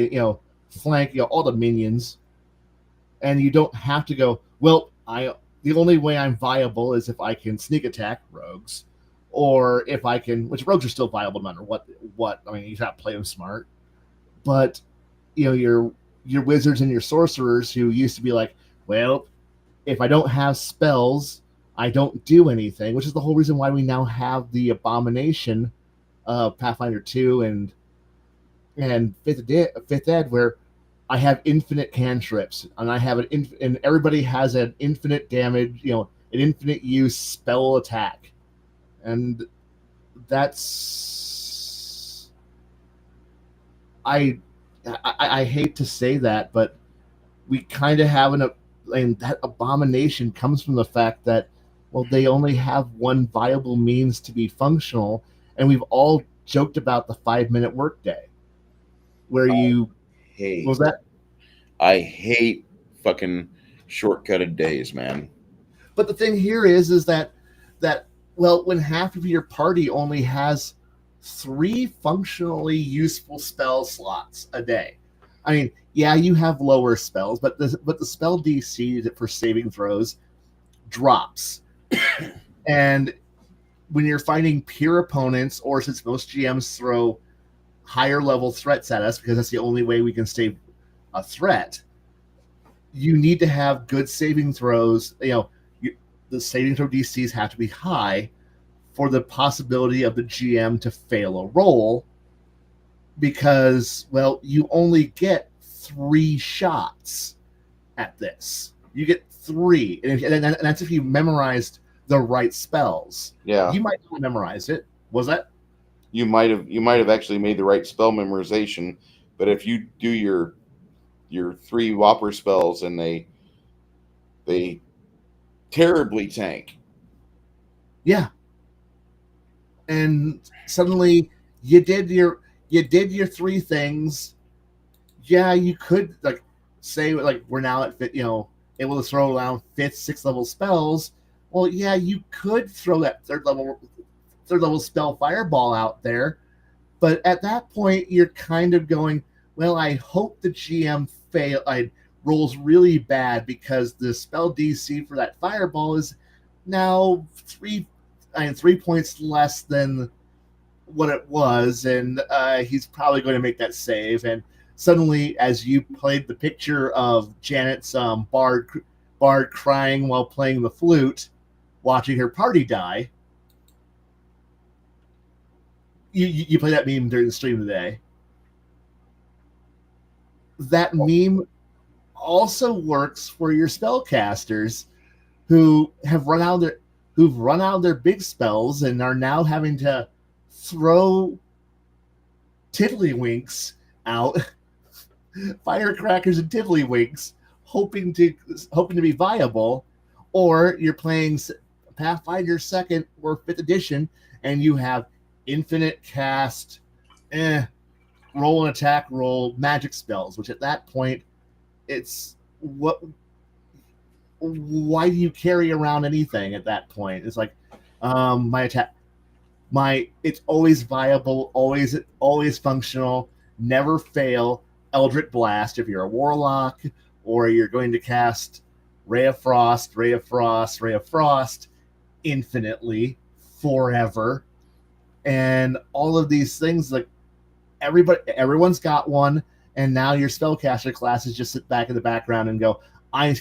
all the minions. And you don't have to go, well, the only way I'm viable is if I can sneak attack rogues, or if I can, which rogues are still viable no matter what. You have to play them smart. But your wizards and your sorcerers who used to be like, Well, if I don't have spells, I don't do anything, which is the whole reason why we now have the abomination of Pathfinder 2 and fifth ed, where I have infinite cantrips, and I have and everybody has an infinite damage, an infinite use spell attack, and that's I I hate to say that, but we kind of have and that abomination comes from the fact that, well, they only have one viable means to be functional, and we've all joked about the 5-minute workday, where you what was Hate. that? I hate fucking shortcutted days, man. But the thing here is that well, when half of your party only has 3 functionally useful spell slots a day, I mean, yeah, you have lower spells, but the spell DC for saving throws drops, and when you're fighting peer opponents, or since most GMs throw higher level threats at us because that's the only way we can stay a threat, you need to have good saving throws. The saving throw DCs have to be high for the possibility of the GM to fail a roll, because, well, you only get 3 shots at this. You get 3, and that's if you memorized the right spells. Yeah, You might not memorize it. Was that? you might have actually made the right spell memorization, but if you do your 3 whopper spells and they terribly tank. Yeah. And suddenly you did your 3 things. Yeah, you could say we're now at able to throw around 5th, 6th level spells. Well, yeah, you could throw that third level spell fireball out there, but at that point you're kind of going, well, I hope the GM rolls really bad, because the spell DC for that fireball is now 3 points less than what it was, and he's probably going to make that save. And suddenly, as you played the picture of Janet's bard crying while playing the flute, watching her party die, you play that meme during the stream today. That meme also works for your spellcasters who've run out of their big spells and are now having to throw tiddlywinks out, firecrackers and tiddlywinks, hoping to be viable. Or you're playing Pathfinder 2nd or 5th edition, and you have infinite cast, roll and attack roll magic spells, which at that point, it's what why do you carry around anything at that point? It's like, my attack, it's always viable, always functional, never fail. Eldritch Blast if you're a warlock, or you're going to cast Ray of Frost, Ray of Frost, Ray of Frost infinitely forever, and all of these things. Like, everyone's got one, and now your spellcaster classes just sit back in the background and go, I'm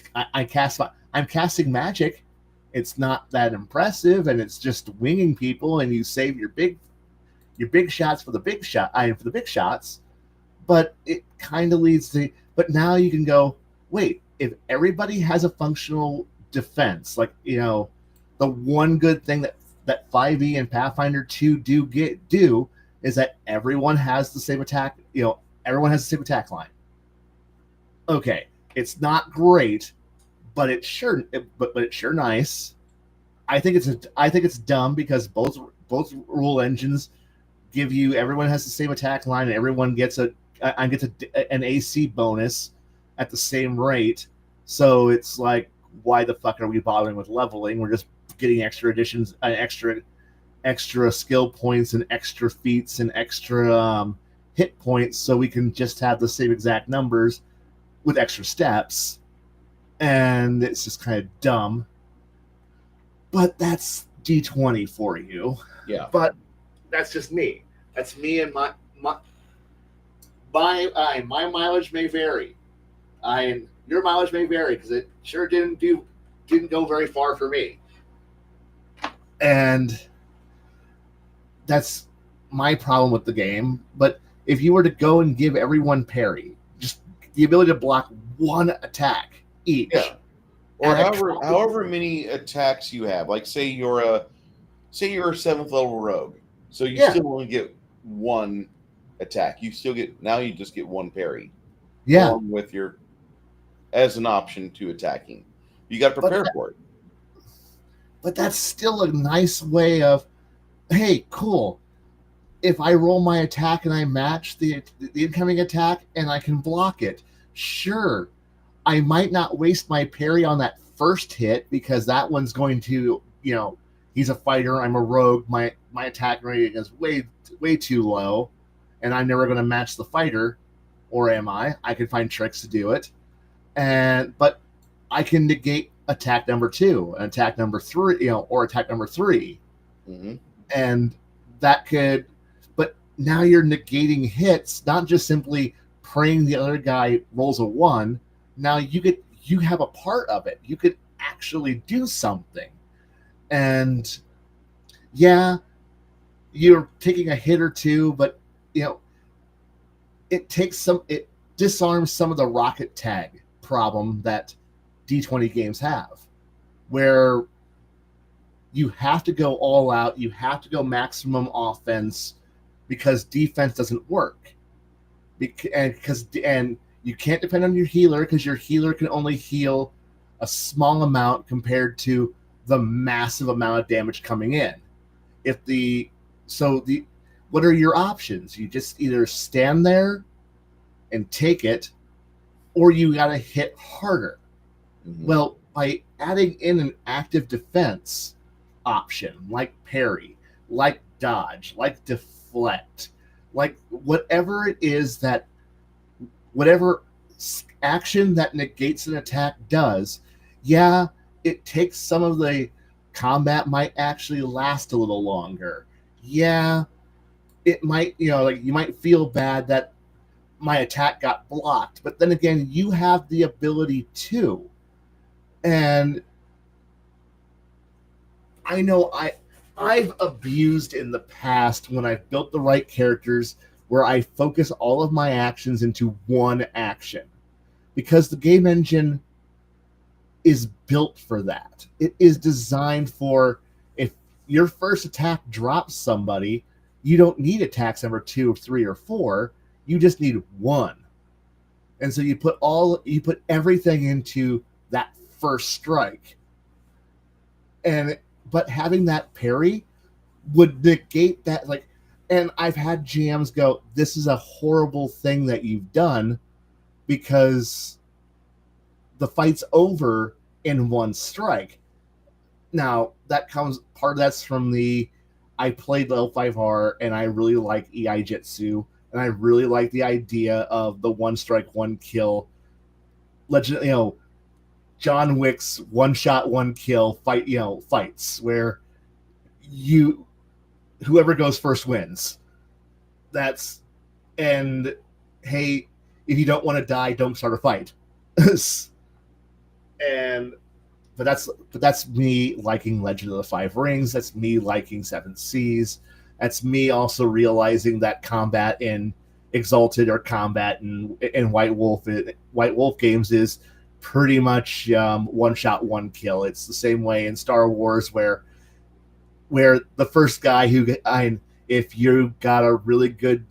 casting magic. It's not that impressive, and it's just winging people, and you save your big shots for the big shots. But it kind of leads to. But now you can go, wait, if everybody has a functional defense, the one good thing that 5e and Pathfinder 2 do is that everyone has the same attack. Everyone has the same attack line. Okay, it's not great, but it's sure nice. I think it's dumb, because both rule engines give you, everyone has the same attack line, and everyone gets an AC bonus at the same rate. So it's like, why the fuck are we bothering with leveling? We're just getting extra additions, extra skill points, and extra feats, and extra hit points, so we can just have the same exact numbers with extra steps. And it's just kind of dumb. But that's D20 for you. Yeah. But that's just me. That's me, and my mileage may vary. Your mileage may vary because it sure didn't go very far for me. And that's my problem with the game. But if you were to go and give everyone parry, just the ability to block one attack each, Yeah. Or however many attacks you have. Like say you're a 7th level rogue, so you still only get one attack. You just get one parry, along with your as an option to attacking. You got to prepare for it. But that's still a nice way of, hey, cool. If I roll my attack and I match the incoming attack and I can block it, sure, I might not waste my parry on that first hit because that one's going to, he's a fighter, I'm a rogue, my attack rating is way too low, and I'm never going to match the fighter, or am I? I can find tricks to do it, but I can negate attack number 2, and attack number 3, or attack number 3, and that could. But now you're negating hits, not just simply praying the other guy rolls a 1. Now you have a part of it. You could actually do something. And yeah, you're taking a hit or two, but it disarms some of the rocket tag problem that D20 games have, where you have to go all out, you have to go maximum offense because defense doesn't work. And you can't depend on your healer because your healer can only heal a small amount compared to the massive amount of damage coming in. What are your options? You just either stand there and take it, or you got to hit harder. Well, by adding in an active defense option like parry, like dodge, like deflect, like whatever it is whatever action that negates an attack does, it takes some of the combat might actually last a little longer. Yeah, it might, you might feel bad that my attack got blocked, but then again, you have the ability to. And I know I've abused in the past when I've built the right characters where I focus all of my actions into one action, because the game engine is built for that. It is designed for, if your first attack drops somebody, you don't need attacks number 2 or 3 or 4. You just need 1. And so you put everything into that first strike. But having that parry would negate that, and I've had GMs go, this is a horrible thing that you've done because the fight's over in one strike. Now, part of that's from I played L5R and I really like EI Jitsu, and I really like the idea of the 1 strike, 1 kill legend, John Wick's 1 shot, 1 kill fights where whoever goes first wins. And hey, if you don't want to die, don't start a fight. But that's me liking Legend of the Five Rings. That's me liking Seven Seas. That's me also realizing that combat in Exalted or combat in White Wolf games is pretty much 1 shot, 1 kill. It's the same way in Star Wars where the first guy if you got a really good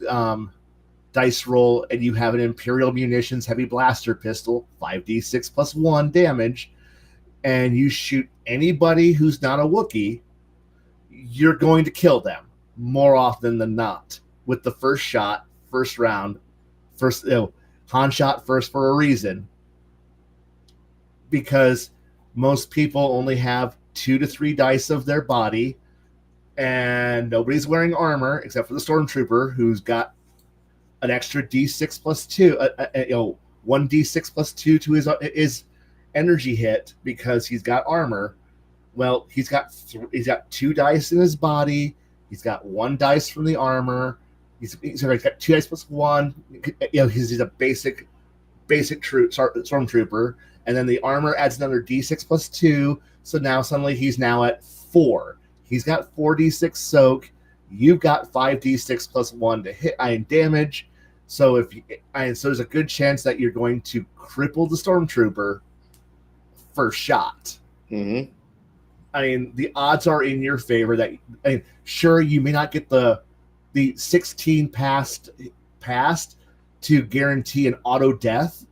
dice roll and you have an Imperial Munitions heavy blaster pistol, 5d6 plus 1 damage, and you shoot anybody who's not a Wookiee, you're going to kill them more often than not with the first shot, first round, Han shot first for a reason, because most people only have 2 to 3 dice of their body, and nobody's wearing armor except for the Stormtrooper, who's got an extra d6 plus 2, 1d6 plus 2 to his energy hit because he's got armor. Well, he's got 2 dice in his body. He's got 1 dice from the armor. He's got 2 dice plus 1. He's a basic basic stormtrooper, and then the armor adds another d6 plus 2. So now suddenly he's now at 4. He's got 4d6 soak. You've got 5d6 plus 1 to hit iron damage. So so there's a good chance that you're going to cripple the stormtrooper first shot. Mm-hmm. I mean, the odds are in your favor that, sure, you may not get the 16 passed to guarantee an auto death,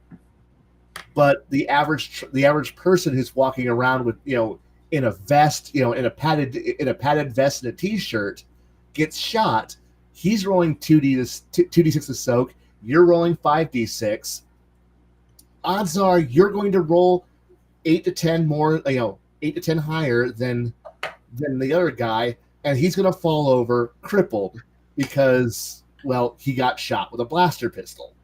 but the average person who's walking around with, in a vest, in a padded vest and a t-shirt gets shot. He's rolling 2d6 to soak. You're rolling 5d6. Odds are you're going to roll 8 to 10 more, 8 to 10 higher than the other guy, and he's going to fall over crippled because, well, he got shot with a blaster pistol,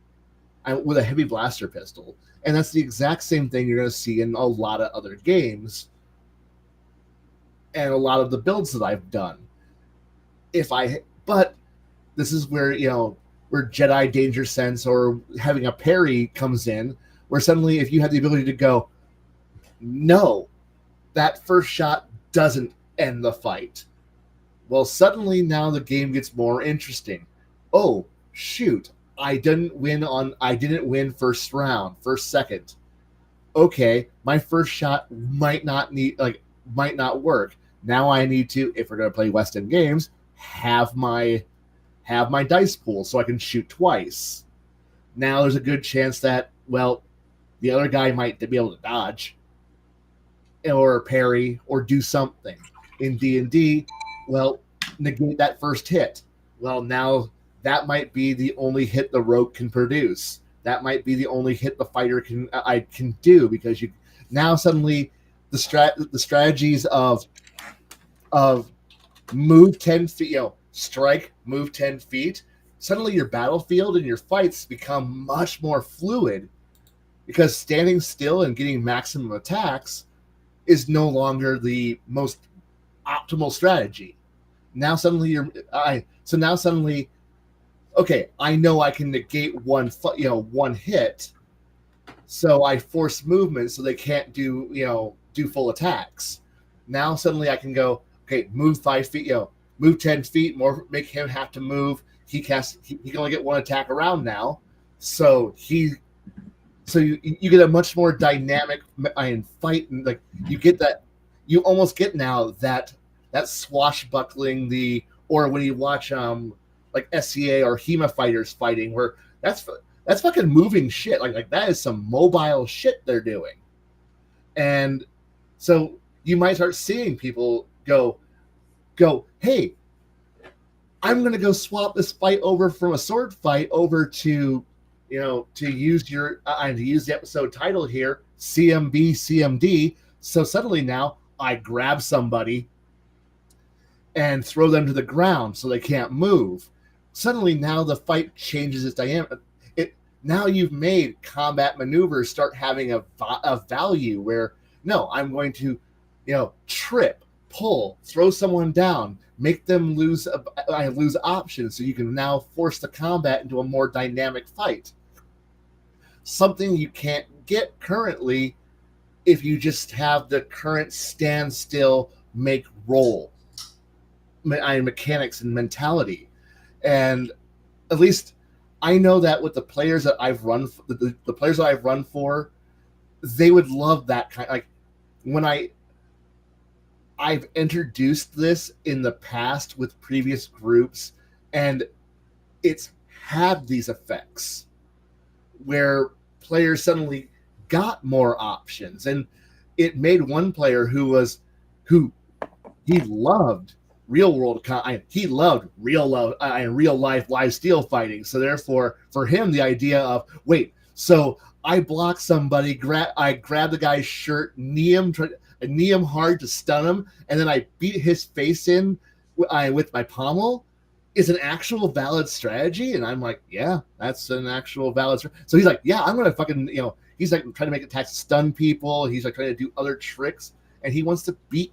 with a heavy blaster pistol. And that's the exact same thing you're going to see in a lot of other games and a lot of the builds that I've done. But this is where, where Jedi Danger Sense or having a parry comes in, where suddenly if you have the ability to go, no, that first shot doesn't end the fight. Well, suddenly now the game gets more interesting. Oh, shoot, I didn't win first round, first second. Okay, my first shot might not work. Now I need to, if we're going to play West End games, have my dice pool so I can shoot twice. Now there's a good chance that, well, the other guy might be able to dodge or parry or do something. In D&D, well, negate that first hit. Well, now that might be the only hit the rogue can produce. That might be the only hit the fighter can do, because you now suddenly the strategies of move 10 feet, strike, move 10 feet. Suddenly your battlefield and your fights become much more fluid, because standing still and getting maximum attacks is no longer the most optimal strategy. Now suddenly okay, I know I can negate one hit, so I force movement so they can't do full attacks. Now suddenly I can go, okay, move 5 feet, move 10 feet more, make him have to move. He can only get one attack around now, so you get a much more dynamic fight, and like you almost get now that swashbuckling, or when you watch like SCA or HEMA fighters fighting, where that's fucking moving shit. Like that is some mobile shit they're doing. And so you might start seeing people go, hey, I'm going to go swap this fight over from a sword fight over to use the episode title here, CMB, CMD. So suddenly now I grab somebody and throw them to the ground so they can't move. Suddenly now the fight changes its dynamic. Now you've made combat maneuvers start having a value where, no, I'm going to, trip, pull, throw someone down, make them lose options, so you can now force the combat into a more dynamic fight. Something you can't get currently if you just have the current standstill, make roll mechanics and mentality. And at least I know that with the players that I've run, the players that I've run for, they would love that kind. Like when I've introduced this in the past with previous groups, and it's had these effects where players suddenly got more options, and it made one player who he loved real life live steel fighting. So therefore, for him, the idea of, wait, so I block somebody, I grab the guy's shirt, knee him hard to stun him, and then I beat his face in with my pommel, is an actual valid strategy. And I'm like, yeah, that's an actual valid strategy. So he's like, yeah, I'm gonna fucking, he's like trying to make attacks stun people. He's like trying to do other tricks, and he wants to beat.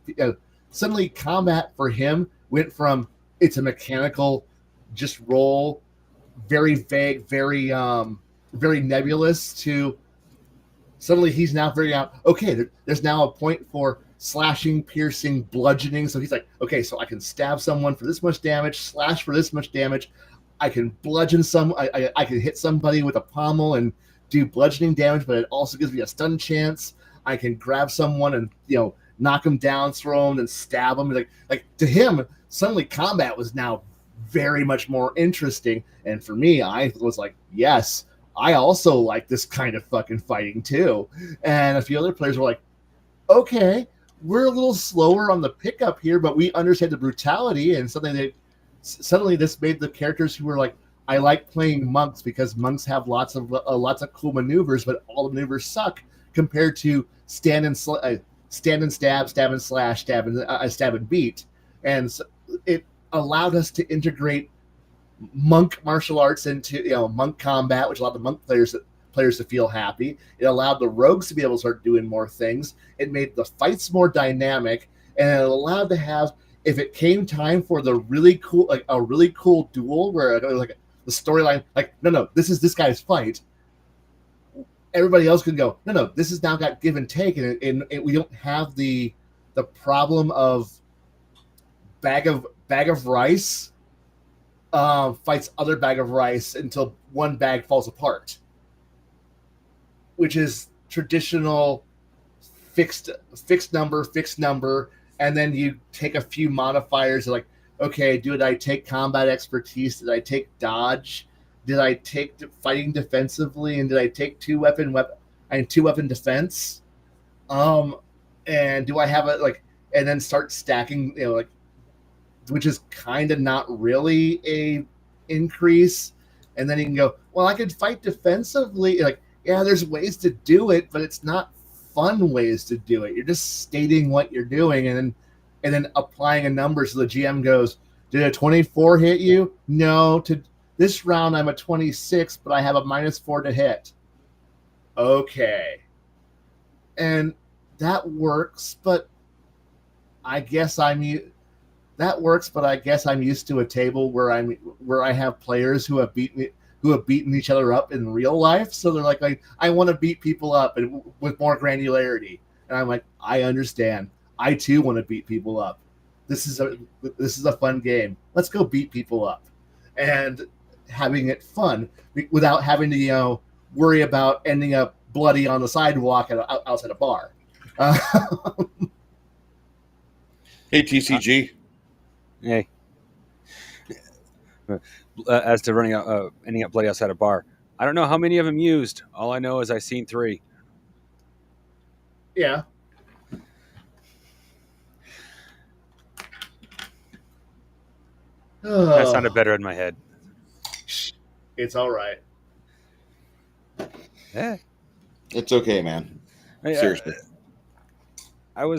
Suddenly, combat for him went from, it's a mechanical, just roll, very vague, very very nebulous to suddenly he's now figuring out, okay, there's now a point for slashing, piercing, bludgeoning. So he's like, okay, so I can stab someone for this much damage, slash for this much damage. I can bludgeon I can hit somebody with a pommel and do bludgeoning damage, but it also gives me a stun chance. I can grab someone and, knock them down, throw them, and stab them. Like to him, suddenly combat was now very much more interesting. And for me, I was like, yes, I also like this kind of fucking fighting too. And a few other players were like, okay, we're a little slower on the pickup here, but we understand the brutality. And suddenly this made the characters who were like, I like playing monks because monks have lots of cool maneuvers, but all the maneuvers suck compared to stand and stab, stab and slash, stab and beat. And so it allowed us to integrate monk martial arts into monk combat, which allowed the monk players to feel happy. It allowed the rogues to be able to start doing more things. It made the fights more dynamic, and it allowed to have, if it came time for the really cool, like a really cool duel where it was like the storyline, like no, this is this guy's fight. Everybody else can go, no, this has now got give and take, and we don't have the problem of bag of rice fights other bag of rice until one bag falls apart, which is traditional fixed number, and then you take a few modifiers like, okay, did I take combat expertise? Did I take dodge? Did I take fighting defensively? And did I take two weapon defense? And do I have and then start stacking, which is kind of not really a increase. And then you can go, well, I could fight defensively. Yeah, there's ways to do it, but it's not fun ways to do it. You're just stating what you're doing and then applying a number. So the GM goes, did a 24 hit you? No. To this round, I'm a 26, but I have a -4 to hit. Okay. And that works, but I guess I'm used to a table where I have players who have beaten each other up in real life. So they're like I want to beat people up and with more granularity. And I'm like, I understand. I too want to beat people up. This is a fun game. Let's go beat people up, and having it fun without having to worry about ending up bloody on the sidewalk outside a bar. Hey, TCG. Hey. As to ending up bloody outside a bar, I don't know how many of them used. All I know is I seen 3. Yeah. That sounded better in my head. It's all right. Yeah. It's okay, man. Seriously. I've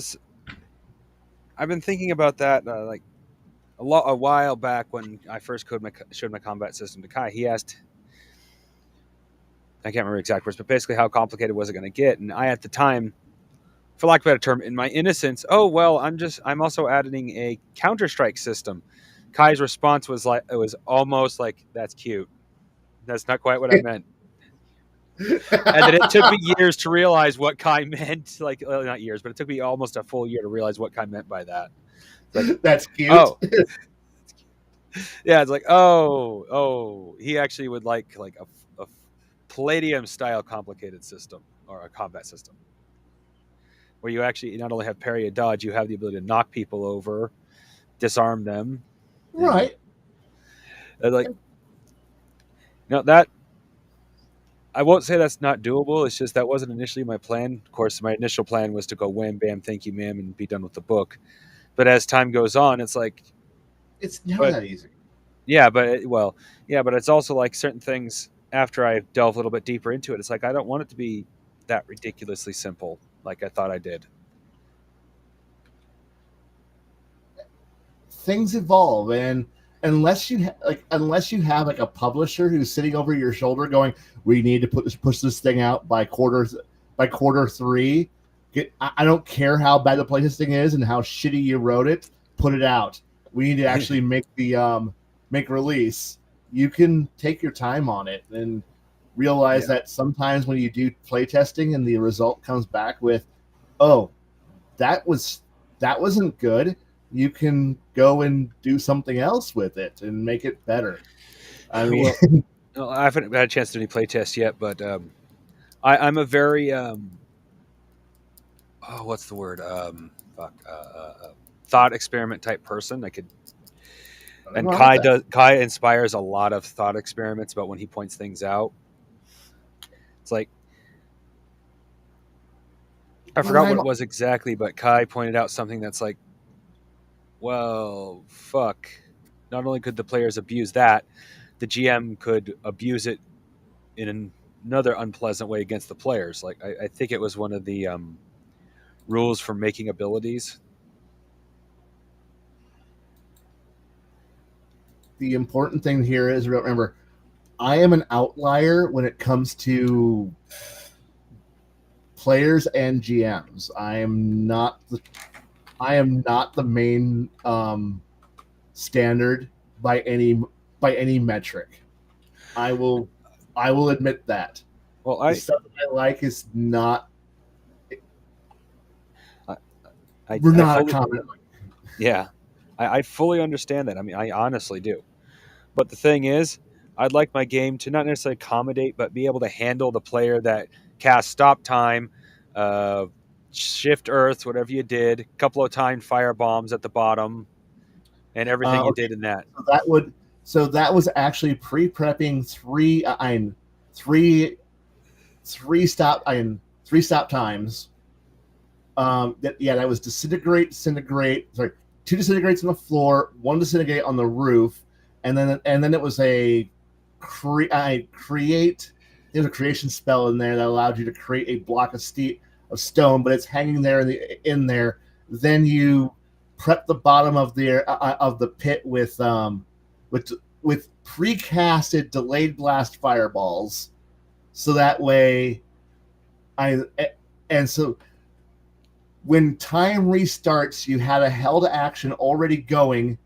been thinking about that a while back when I first showed my combat system to Kai. He asked, I can't remember exact words, but basically how complicated was it going to get? And I, at the time, for lack of a better term, in my innocence, I'm also adding a Counter-Strike system. Kai's response was it was almost like, that's cute. That's not quite what I meant. And then it took me years to realize what Kai meant. Not years, but it took me almost a full year to realize what Kai meant by that. That's cute. Oh. Yeah, it's like, he actually would like a Palladium style complicated system or a combat system where you actually not only have parry and dodge, you have the ability to knock people over, disarm them. Right. That I won't say that's not doable. It's just that wasn't initially my plan. Of course, my initial plan was to go wham, bam, thank you, ma'am, and be done with the book. But as time goes on, it's like, it's never that easy. Yeah, but it's also like certain things after I delve a little bit deeper into it, it's like I don't want it to be that ridiculously simple like I thought I did. Things evolve, and unless you have like a publisher who's sitting over your shoulder going, we need to push this thing out by quarter 3. I don't care how bad the playtesting is and how shitty you wrote it, put it out. We need to actually make release. You can take your time on it, and realize Yeah. that sometimes when you do play testing and the result comes back with, oh, that wasn't good, you can go and do something else with it and make it better. I mean, Well, no, I haven't had a chance to do any play tests yet, but I'm a very oh, what's the word? Thought experiment type person. I could, nothing and wrong with that. Kai inspires a lot of thought experiments about when he points things out. It's like I Well, forgot what it was exactly, but Kai pointed out something that's like, well, fuck. Not only could the players abuse that, the GM could abuse it in another unpleasant way against the players. Like I think it was one of the rules for making abilities. The important thing here is remember, I am an outlier when it comes to players and GMs. I am not the main standard by any metric. I will admit that. Well, The stuff that I like is not. We're I not a fully, common. yeah, I fully understand that. I mean, I honestly do. But the thing is, I'd like my game to not necessarily accommodate, but be able to handle the player that cast stop time, uh, shift earth, whatever you did, a couple of timed fire bombs at the bottom, and everything you Okay, did in that. that was actually pre-prepping three three stop times. That was disintegrate. Sorry, two disintegrates on the floor, one disintegrate on the roof, and then it was a create. There's a creation spell in there that allowed you to create a block of stone, but it's hanging there in there. Then you prep the bottom of the pit with precasted delayed blast fireballs, so that way I and so when time restarts, you had a held action already going,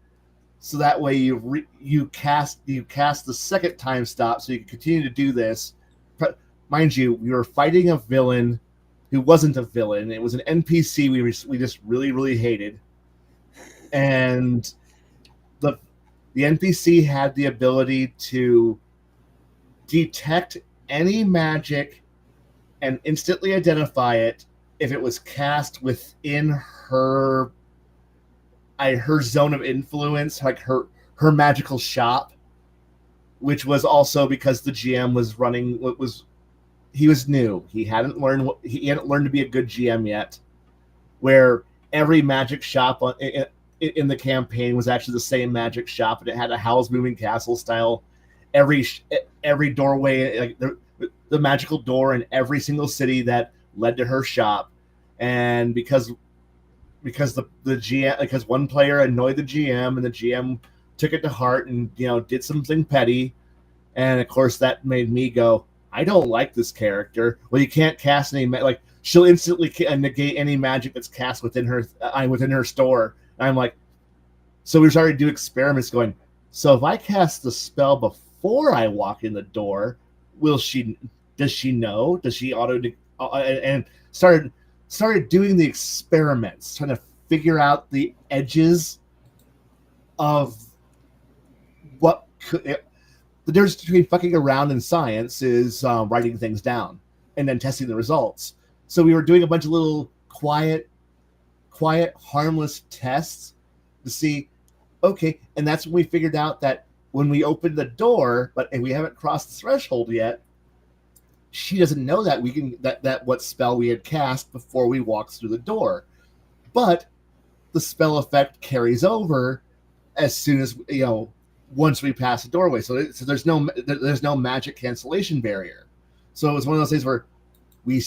so that way you cast the second time stop, so you can continue to do this. But mind you, we were fighting a villain who wasn't a villain; it was an NPC we just really hated, and the NPC had the ability to detect any magic and instantly identify it if it was cast within her zone of influence, like her magical shop, which was also because the GM was running he was new. He hadn't learned to be a good GM yet, where every magic shop in the campaign was actually the same magic shop, and it had a Howl's Moving Castle style. Every doorway, like the magical door in every single city that led to her shop, and because the GM, because one player annoyed the GM and the GM took it to heart and did something petty, and of course that made me go, I don't like this character. Well, you can't cast any like she'll instantly negate any magic that's cast within her store. And I'm like, so we started to do experiments going, so if I cast the spell before I walk in the door, does she know? Does she and started doing the experiments, trying to figure out the edges of what could. The difference between fucking around in science is writing things down and then testing the results. So we were doing a bunch of little quiet, harmless tests to see, okay, and that's when we figured out that when we opened the door, and we haven't crossed the threshold yet, she doesn't know that that what spell we had cast before we walked through the door. But the spell effect carries over as soon as once we pass the doorway. So there's no magic cancellation barrier. So it was one of those things where we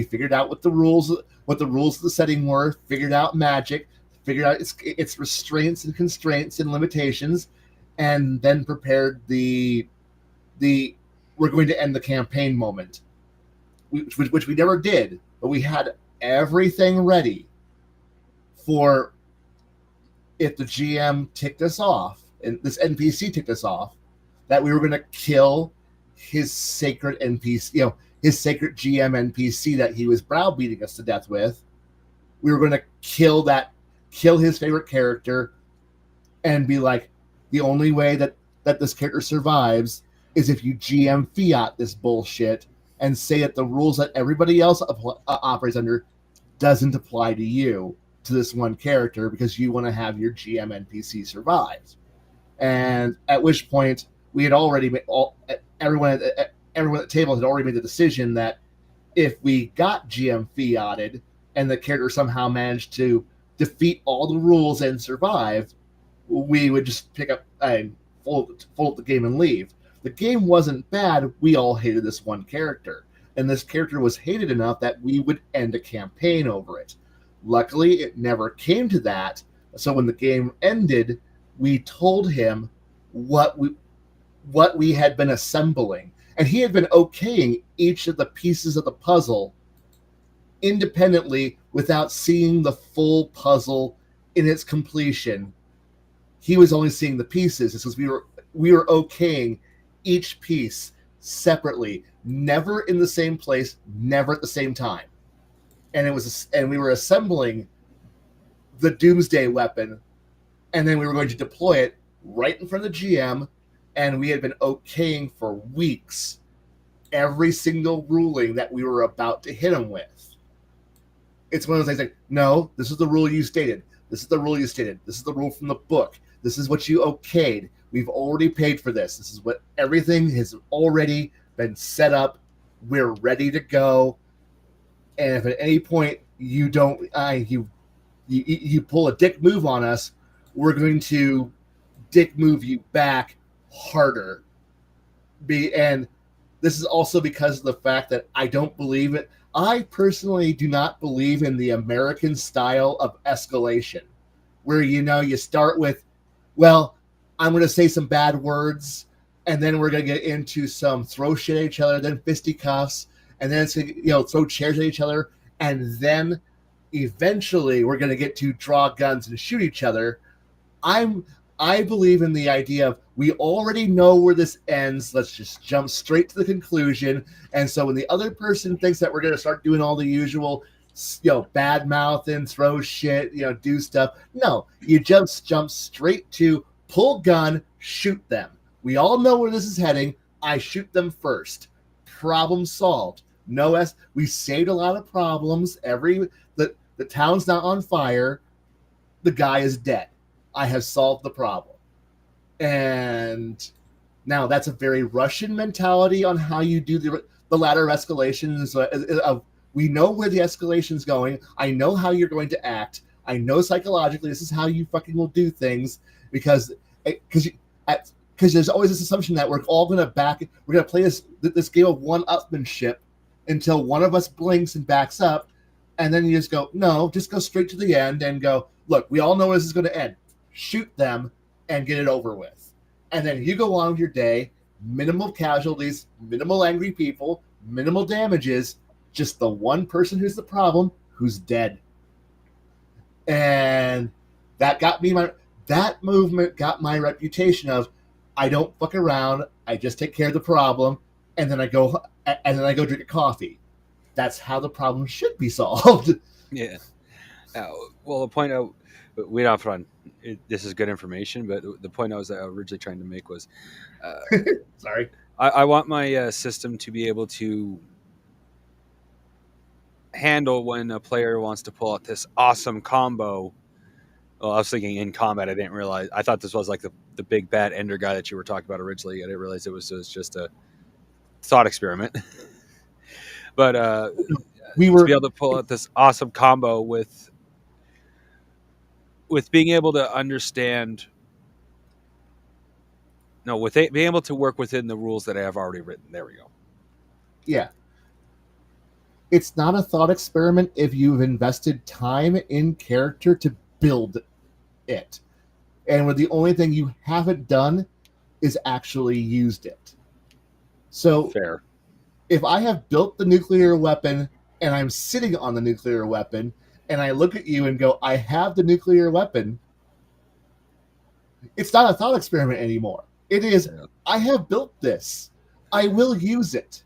figured out what the rules of the setting were, figured out magic, figured out its restraints and constraints and limitations, and then prepared the we're going to end the campaign moment, which we never did, but we had everything ready for if the GM ticked us off and this NPC ticked us off, that we were going to kill his sacred NPC, his sacred GM NPC that he was browbeating us to death with. We were going to kill his favorite character, and be like, the only way that this character survives is if you GM fiat this bullshit and say that the rules that everybody else operates under doesn't apply to you, to this one character, because you want to have your GM NPC survive. And at which point we had already made everyone at the table had already made the decision that if we got GM fiated and the character somehow managed to defeat all the rules and survive, we would just pick up and fold the game and leave. The game wasn't bad. We all hated this one character. And this character was hated enough that we would end a campaign over it. Luckily, it never came to that. So when the game ended, we told him what we had been assembling. And he had been okaying each of the pieces of the puzzle independently without seeing the full puzzle in its completion. He was only seeing the pieces because we were okaying each piece separately, never in the same place, never at the same time. And we were assembling the Doomsday weapon, and then we were going to deploy it right in front of the GM, and we had been okaying for weeks every single ruling that we were about to hit him with. It's one of those things like, no, this is the rule you stated. This is the rule you stated. This is the rule from the book. This is what you okayed. We've already paid for this. This is what everything has already been set up. We're ready to go. And if at any point you don't, you pull a dick move on us, we're going to dick move you back harder. And this is also because of the fact that I don't believe it. I personally do not believe in the American style of escalation, where you start with, well, I'm going to say some bad words, and then we're going to get into some throw shit at each other, then fisticuffs, and then it's throw chairs at each other, and then eventually we're going to get to draw guns and shoot each other. I believe in the idea of, we already know where this ends. Let's just jump straight to the conclusion. And so when the other person thinks that we're going to start doing all the usual, bad mouthing, throw shit, do stuff, no, you just jump straight to pull gun, shoot them. We all know where this is heading. I shoot them first. Problem solved. We saved a lot of problems. The town's not on fire. The guy is dead. I have solved the problem. And now that's a very Russian mentality on how you do the ladder of escalations. We know where the escalation's going. I know how you're going to act. I know psychologically this is how you fucking will do things, because there's always this assumption that we're all going to play this game of one-upmanship until one of us blinks and backs up, and then you just go, no, just go straight to the end and go, look, we all know this is going to end. Shoot them and get it over with. And then you go on with your day, minimal casualties, minimal angry people, minimal damages, just the one person who's the problem, who's dead. And that movement got my reputation of, I don't fuck around, I just take care of the problem, and then I go drink a coffee. That's how the problem should be solved. Yeah. Well, the point we don't have to run. This is good information, but the point I was originally trying to make was, sorry, I want my system to be able to handle when a player wants to pull out this awesome combo. Well, I was thinking in combat. I didn't realize. I thought this was like the big bad ender guy that you were talking about originally. I didn't realize it was just a thought experiment. But we were to be able to pull out this awesome combo with being able to understand. No, with being able to work within the rules that I have already written. There we go. Yeah. It's not a thought experiment if you've invested time in character to build it. And where the only thing you haven't done is actually used it. So fair. If I have built the nuclear weapon and I'm sitting on the nuclear weapon and I look at you and go, I have the nuclear weapon, it's not a thought experiment anymore. It is, I have built this. I will use it.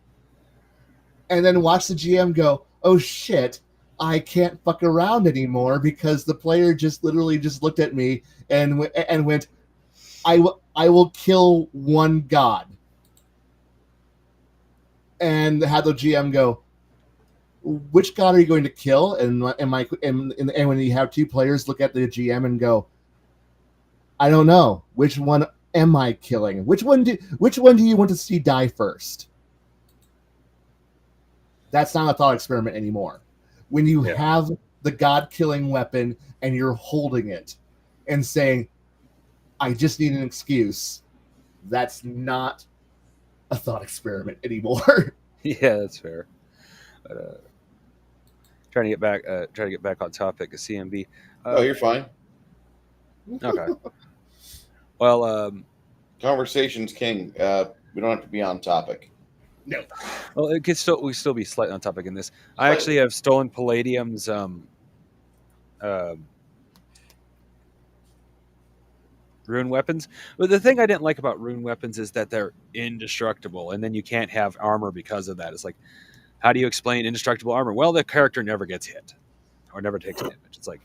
And then watch the GM go, oh shit, I can't fuck around anymore because the player just literally just looked at me and went, I will kill one god. And had the GM go, which god are you going to kill? And when you have two players look at the GM and go, I don't know, which one am I killing? Which one do you want to see die first? That's not a thought experiment anymore. When you have the god-killing weapon and you're holding it and saying, I just need an excuse, that's not a thought experiment anymore. Yeah, that's fair. But, trying to get back on topic of CMB. Oh, you're fine. Okay. Well, Conversation's king. We don't have to be on topic. No. well, it could still be slightly on topic in this. I actually have stolen Palladium's rune weapons. But the thing I didn't like about rune weapons is that they're indestructible, and then you can't have armor because of that. It's like, how do you explain indestructible armor? Well, the character never gets hit or never takes damage. It's like,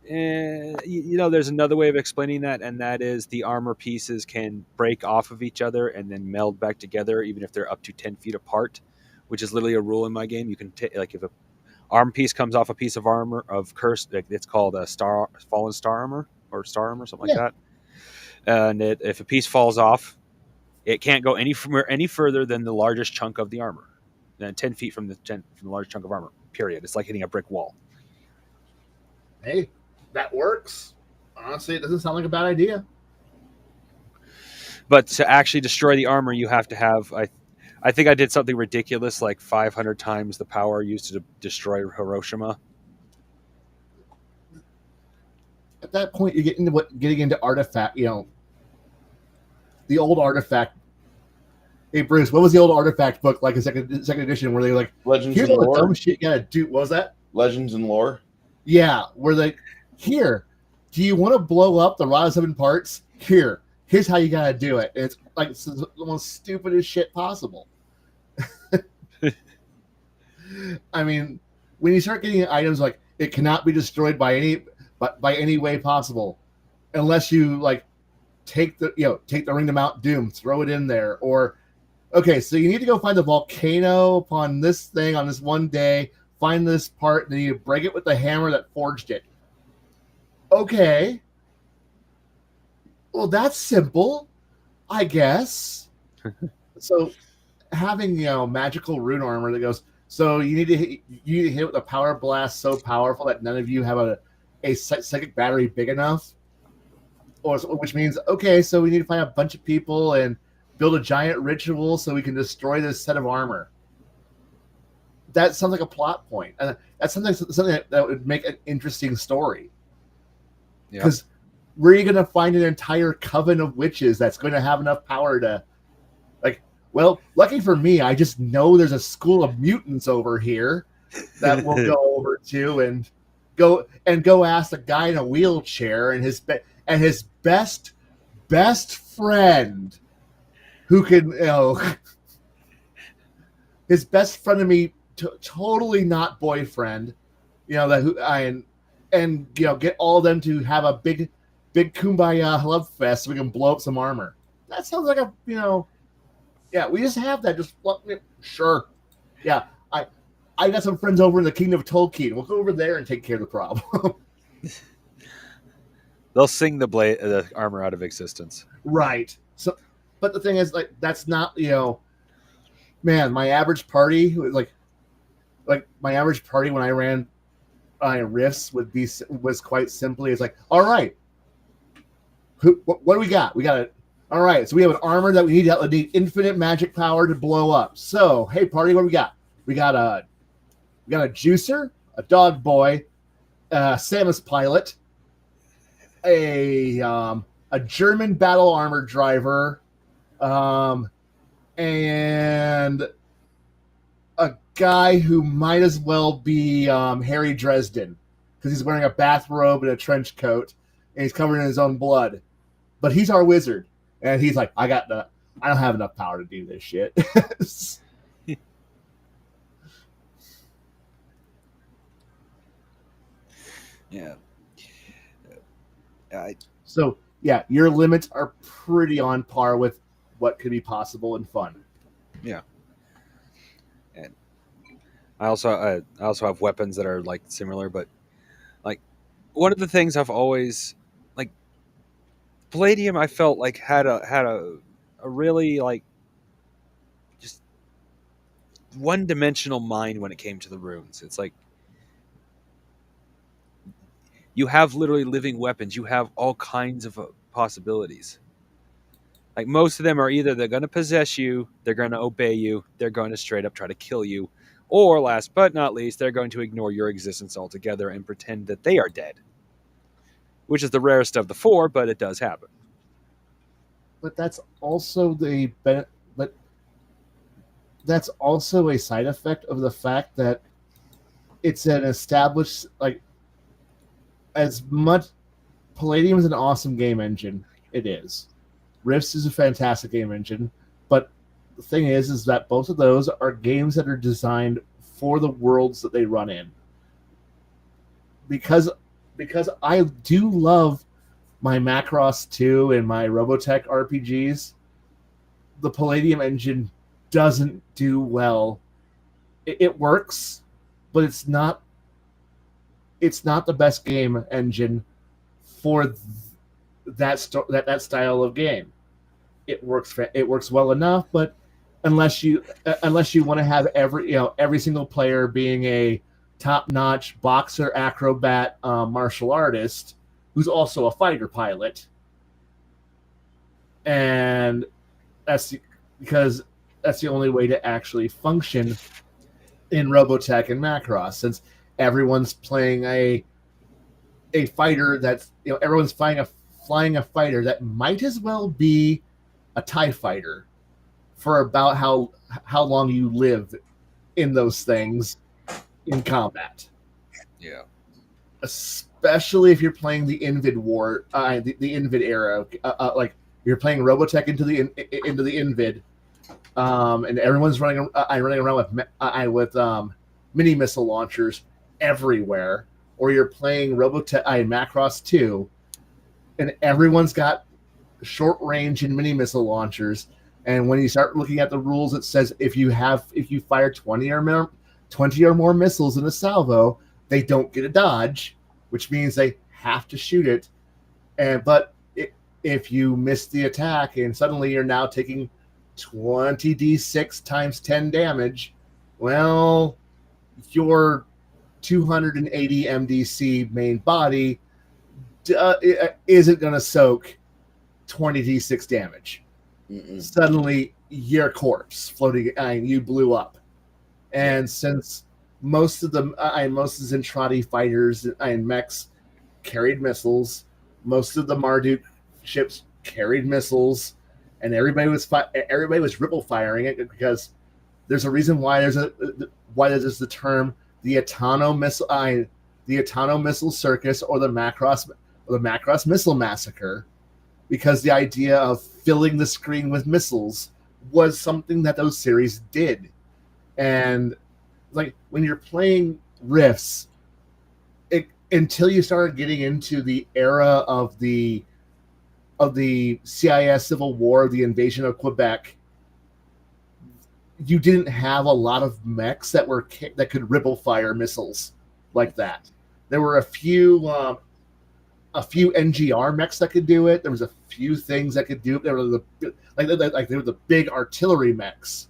there's another way of explaining that, and that is the armor pieces can break off of each other and then meld back together, even if they're up to 10 feet apart, which is literally a rule in my game. You can like if a arm piece comes off a piece of armor of cursed, it's called a fallen star armor or star armor, something like that. And if a piece falls off, it can't go any further than the largest chunk of the armor, 10 feet from the largest chunk of armor. Period. It's like hitting a brick wall. Hey, that works. Honestly, it doesn't sound like a bad idea. But to actually destroy the armor, you have to have. I think I did something ridiculous, like 500 times the power used to destroy Hiroshima. At that point, you're getting into artifact. The old artifact. Hey Bruce, what was the old artifact book like? A second edition where they were like, Legends here's and all the Lore. dumb shit you gotta do. What was that? Legends and Lore. Yeah, where they here. Do you want to blow up the Rod of Seven Parts? Here's how you gotta do it. And it's like it's the most stupidest shit possible. I mean, when you start getting items like it cannot be destroyed by any way possible, unless you like take the ring to Mount Doom, throw it in there, or okay, so you need to go find the volcano upon this thing on this one day, find this part, and then you break it with the hammer that forged it. Okay. Well, that's simple, I guess. So having magical rune armor that goes, so you need to hit with a power blast so powerful that none of you have a psychic battery big enough, which means okay, so we need to find a bunch of people and build a giant ritual so we can destroy this set of armor. That sounds like a plot point, and that's something that would make an interesting story. Because where are you going to find an entire coven of witches that's going to have enough power to, like, well, lucky for me, I just know there's a school of mutants over here that we'll go over to and go ask a guy in a wheelchair and his best friend who can, his best friend to me, totally not boyfriend, and get all of them to have a big kumbaya love fest so we can blow up some armor. That sounds like we just have that. Just sure. Yeah, I got some friends over in the Kingdom of Tolkien. We'll go over there and take care of the problem. They'll sing the armor out of existence. Right. So, but the thing is, like, that's not man. My average party was like my average party when I ran Rifts was quite simply, it's like, all right, what do we got? We got all right, so we have an armor that we need infinite magic power to blow up. So, hey, party, what do we got? We got a juicer, a dog boy, Samus pilot, a German battle armor driver, and a guy who might as well be Harry Dresden because he's wearing a bathrobe and a trench coat and he's covered in his own blood. But he's our wizard, and he's like, I got I don't have enough power to do this shit. Yeah. So yeah, your limits are pretty on par with what could be possible and fun. Yeah. And I also have weapons that are like similar, but like one of the things I've always like Palladium I felt like had a really like just one-dimensional mind when it came to the runes. It's like you have literally living weapons. You have all kinds of possibilities. Like most of them are either they're going to possess you, they're going to obey you, they're going to straight up try to kill you, or last but not least, they're going to ignore your existence altogether and pretend that they are dead. Which is the rarest of the four, but it does happen. But that's also but that's also a side effect of the fact that it's an established, like, as much Palladium is an awesome game engine. It is. Rifts is a fantastic game engine, but the thing is that both of those are games that are designed for the worlds that they run in. Because I do love my Macross 2 and my Robotech RPGs, the Palladium engine doesn't do well. It works, but it's not the best game engine for that style of game. It works well enough, but unless you want to have every single player being a top-notch boxer, acrobat, martial artist who's also a fighter pilot, and because that's the only way to actually function in Robotech and Macross, since everyone's playing a fighter that's everyone's flying a fighter that might as well be a TIE fighter for about how long you live in those things in combat. Yeah. Especially if you're playing the Invid War, the Invid era, like you're playing Robotech into the Invid, and everyone's running around with mini missile launchers everywhere, or you're playing Robotech Macross 2, and everyone's got short range and mini missile launchers. And when you start looking at the rules, it says if you fire 20 or more missiles in a salvo, they don't get a dodge, which means they have to shoot it. But if you miss the attack and suddenly you're now taking 20d6 times 10 damage, well, your 280 MDC main body isn't going to soak 20d6 damage. Mm-mm. Suddenly, your corpse floating, and you blew up. And since most of the Zentradi fighters and mechs carried missiles, most of the Marduk ships carried missiles, and everybody was ripple firing it, because there's a reason why there's the term the Atano missile circus, or the Macross missile massacre, because the idea of filling the screen with missiles was something that those series did. And like when you're playing Rifts, until you started getting into the era of the CIS Civil War, the invasion of Quebec, you didn't have a lot of mechs that could ripple fire missiles like that. There were a few NGR mechs that could do it. There was a few things that could do it. There were the big artillery mechs,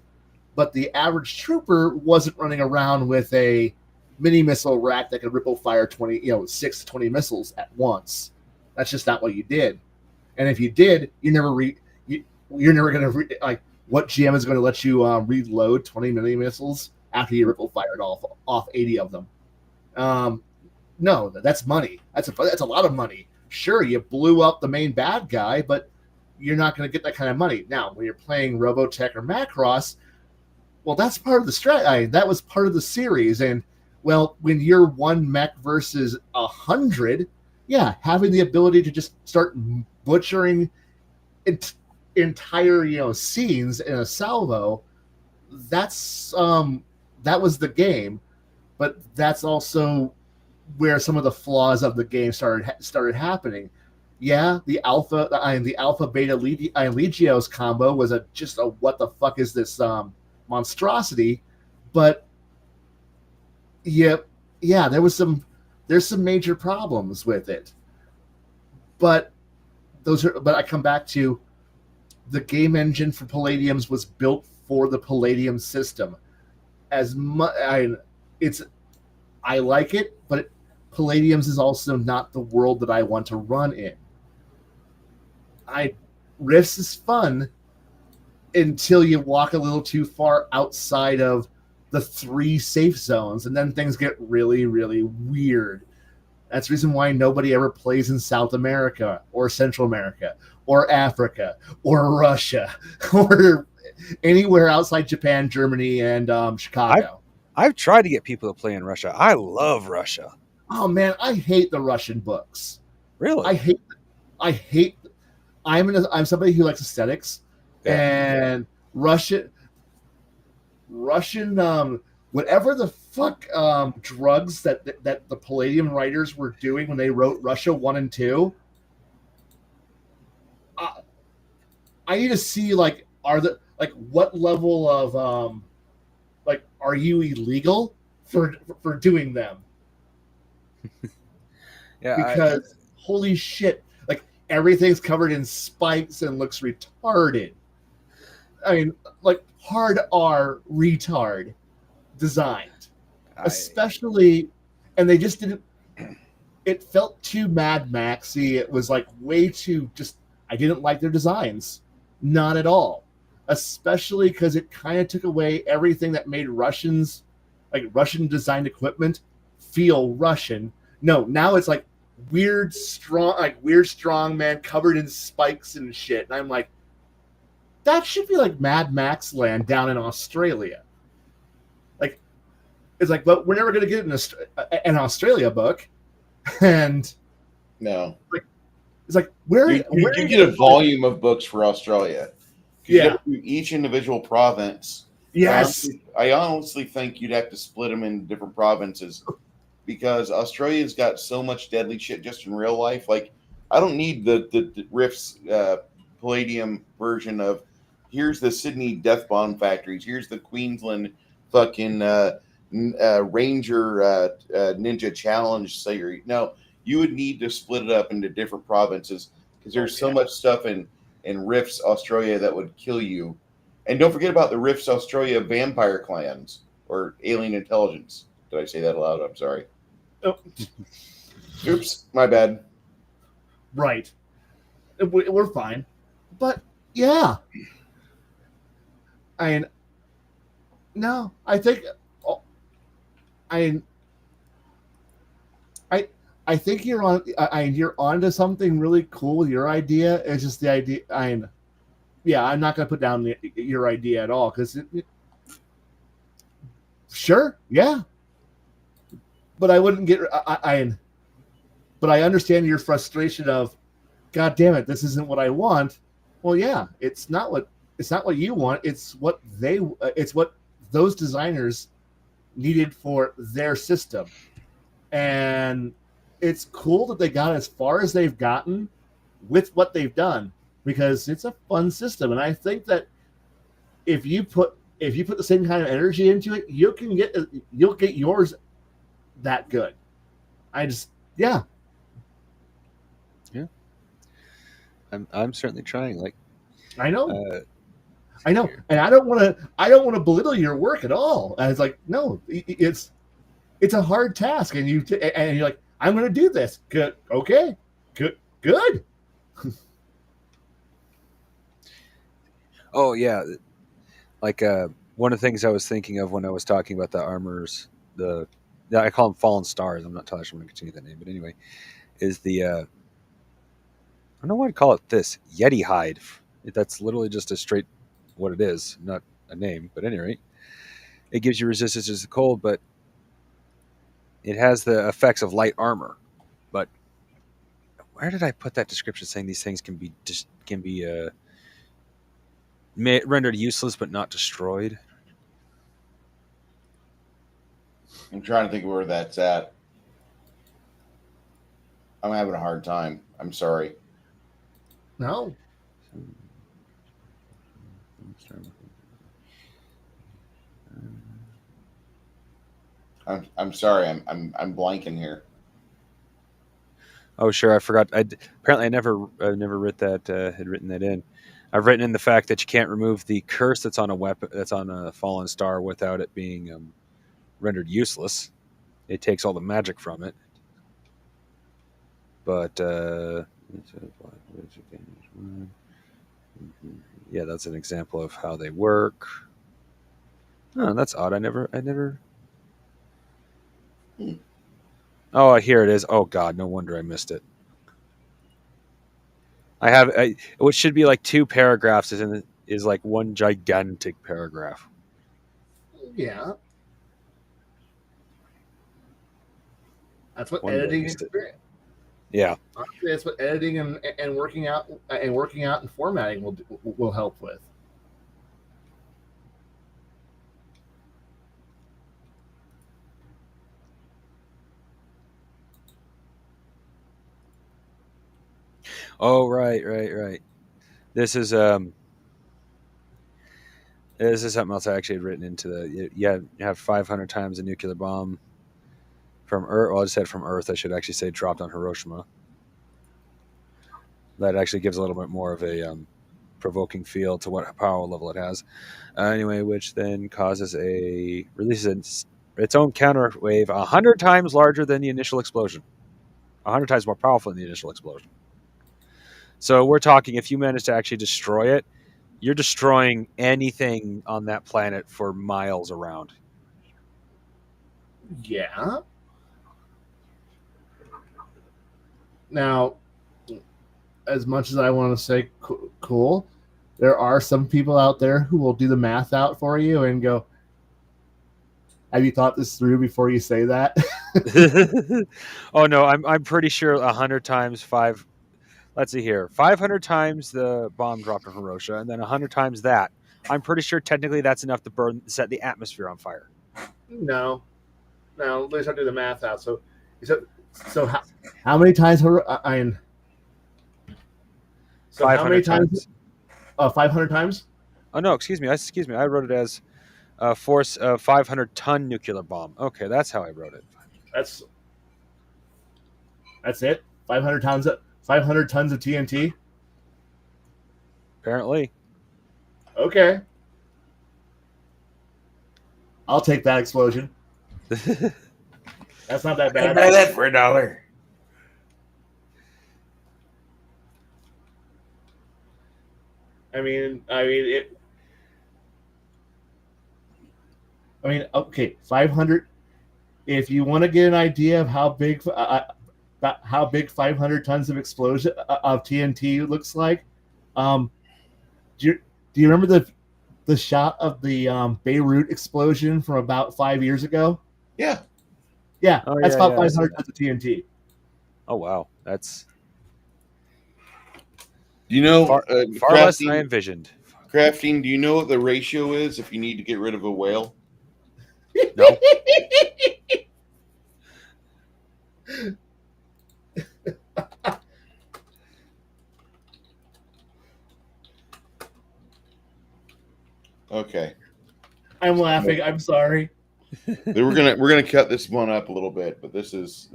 but the average trooper wasn't running around with a mini missile rack that could ripple fire 6 to 20 missiles at once. That's just not what you did. And if you did, you're never going to what GM is going to let you reload 20 mini missiles after you ripple fired off 80 of them? No, that's money. That's a lot of money. Sure, you blew up the main bad guy, but you're not going to get that kind of money. Now, when you're playing Robotech or Macross, well, that's part of the strat. That was part of the series. And well, when you're one mech versus 100, yeah, having the ability to just start butchering entire scenes in a salvo, that was the game, but that's also where some of the flaws of the game started happening. Yeah, the alpha beta legios combo was just a what the fuck is this monstrosity, but yeah, there's some major problems with it. But but I come back to the game engine for Palladiums was built for the Palladium system. As much I like it, but Palladiums is also not the world that I want to run in. Rifts is fun until you walk a little too far outside of the 3 safe zones, and then things get really, really weird. That's the reason why nobody ever plays in South America or Central America or Africa or Russia or anywhere outside Japan, Germany, and Chicago. I've tried to get people to play in Russia. I love Russia. Oh man, I hate the Russian books. Really? I hate. I'm somebody who likes aesthetics, and Russian whatever the fuck drugs that the Palladium writers were doing when they wrote Russia 1 and 2. I need to see what level of are you illegal for doing them? Yeah, because holy shit, everything's covered in spikes and looks retarded. I mean, hard R retard designed, especially, and they just didn't. It felt too Mad Maxy. It was way too just. I didn't like their designs, not at all. Especially because it kind of took away everything that made Russian designed equipment feel Russian. No, now it's weird strong man covered in spikes and shit, and I'm like, that should be Mad Max land down in Australia. It's but we're never going to get an Australia book, and no, it's where you get a volume of books for Australia. Yeah, each individual province. Yes, I honestly think you'd have to split them into different provinces because Australia's got so much deadly shit just in real life. I don't need the Rift's Palladium version of here's the Sydney Death Bomb factories, here's the Queensland fucking Ranger Ninja Challenge series. No, you would need to split it up into different provinces because there's so much stuff in Rifts Australia that would kill you. And don't forget about the Rifts Australia vampire clans or alien intelligence. Did I say that aloud? I'm sorry. Oh. Oops, my bad. Right. We're fine. But yeah. I think I think you're onto something really cool with your idea. It's just the idea. I'm not going to put down your idea at all because sure, yeah, but I wouldn't get. But I understand your frustration of, God damn it, this isn't what I want. Well, yeah, it's not what you want. It's what those designers needed for their system, and it's cool that they got as far as they've gotten with what they've done because it's a fun system, and I think that if you put the same kind of energy into it, you'll get yours that good. I'm certainly trying. I know, and I don't want to belittle your work at all. And it's no, it's a hard task, and you're like, I'm going to do this. Good, okay, good. Oh yeah, one of the things I was thinking of when I was talking about the armors, I call them fallen stars. I'm not totally sure I'm going to continue that name, but anyway, is the I don't know why I'd call it this Yeti hide. That's literally just a straight what it is, not a name. But anyway, it gives you resistance to the cold, but it has the effects of light armor. But where did I put that description saying these things can be rendered useless but not destroyed. I'm trying to think of where that's at. I'm having a hard time. I'm sorry. No. I'm sorry. I'm blanking here. Oh, sure. I forgot. Apparently I never had written that in. I've written in the fact that you can't remove the curse that's on a weapon that's on a fallen star without it being rendered useless. It takes all the magic from it. But yeah, that's an example of how they work. Oh, that's odd. I never. Oh, here it is. Oh God, no wonder I missed it. What should be like 2 paragraphs is like one gigantic paragraph. Yeah. That's what Wonder I editing missed it. experience. Yeah. Honestly, that's what editing and working out and formatting will help with. Oh, right. This is something else I actually had written into the. You have 500 times a nuclear bomb from Earth. Well, I just said from Earth. I should actually say dropped on Hiroshima. That actually gives a little bit more of a provoking feel to what power level it has. Anyway, which then releases its own counter wave 100 times larger than the initial explosion, 100 times more powerful than the initial explosion. So we're talking, if you manage to actually destroy it, you're destroying anything on that planet for miles around. Yeah. Now, as much as I want to say cool, there are some people out there who will do the math out for you and go, have you thought this through before you say that? Oh no, I'm pretty sure 100 times 5. Let's see here, 500 times the bomb dropped on Hiroshima, and then 100 times that. I'm pretty sure technically that's enough to set the atmosphere on fire. No. Let's not do the math out. So how many times? So 500 how many times. 500 times. Oh no, excuse me. I wrote it as a force of 500-ton nuclear bomb. Okay, that's how I wrote it. That's it. 500 tons. 500 tons of TNT. Apparently. Okay. I'll take that explosion. That's not that bad. I'd buy that for $1. Okay, 500. If you want to get an idea of how big 500 tons of explosion of TNT looks like, do you remember the shot of the Beirut explosion from about 5 years ago? Yeah. Yeah, Oh, that's yeah, about 500 tons of TNT. Oh wow, that's far less than I envisioned. Crafting, do you know what the ratio is if you need to get rid of a whale? No. Okay. I'm laughing. I'm sorry. We're gonna cut this one up a little bit, but this is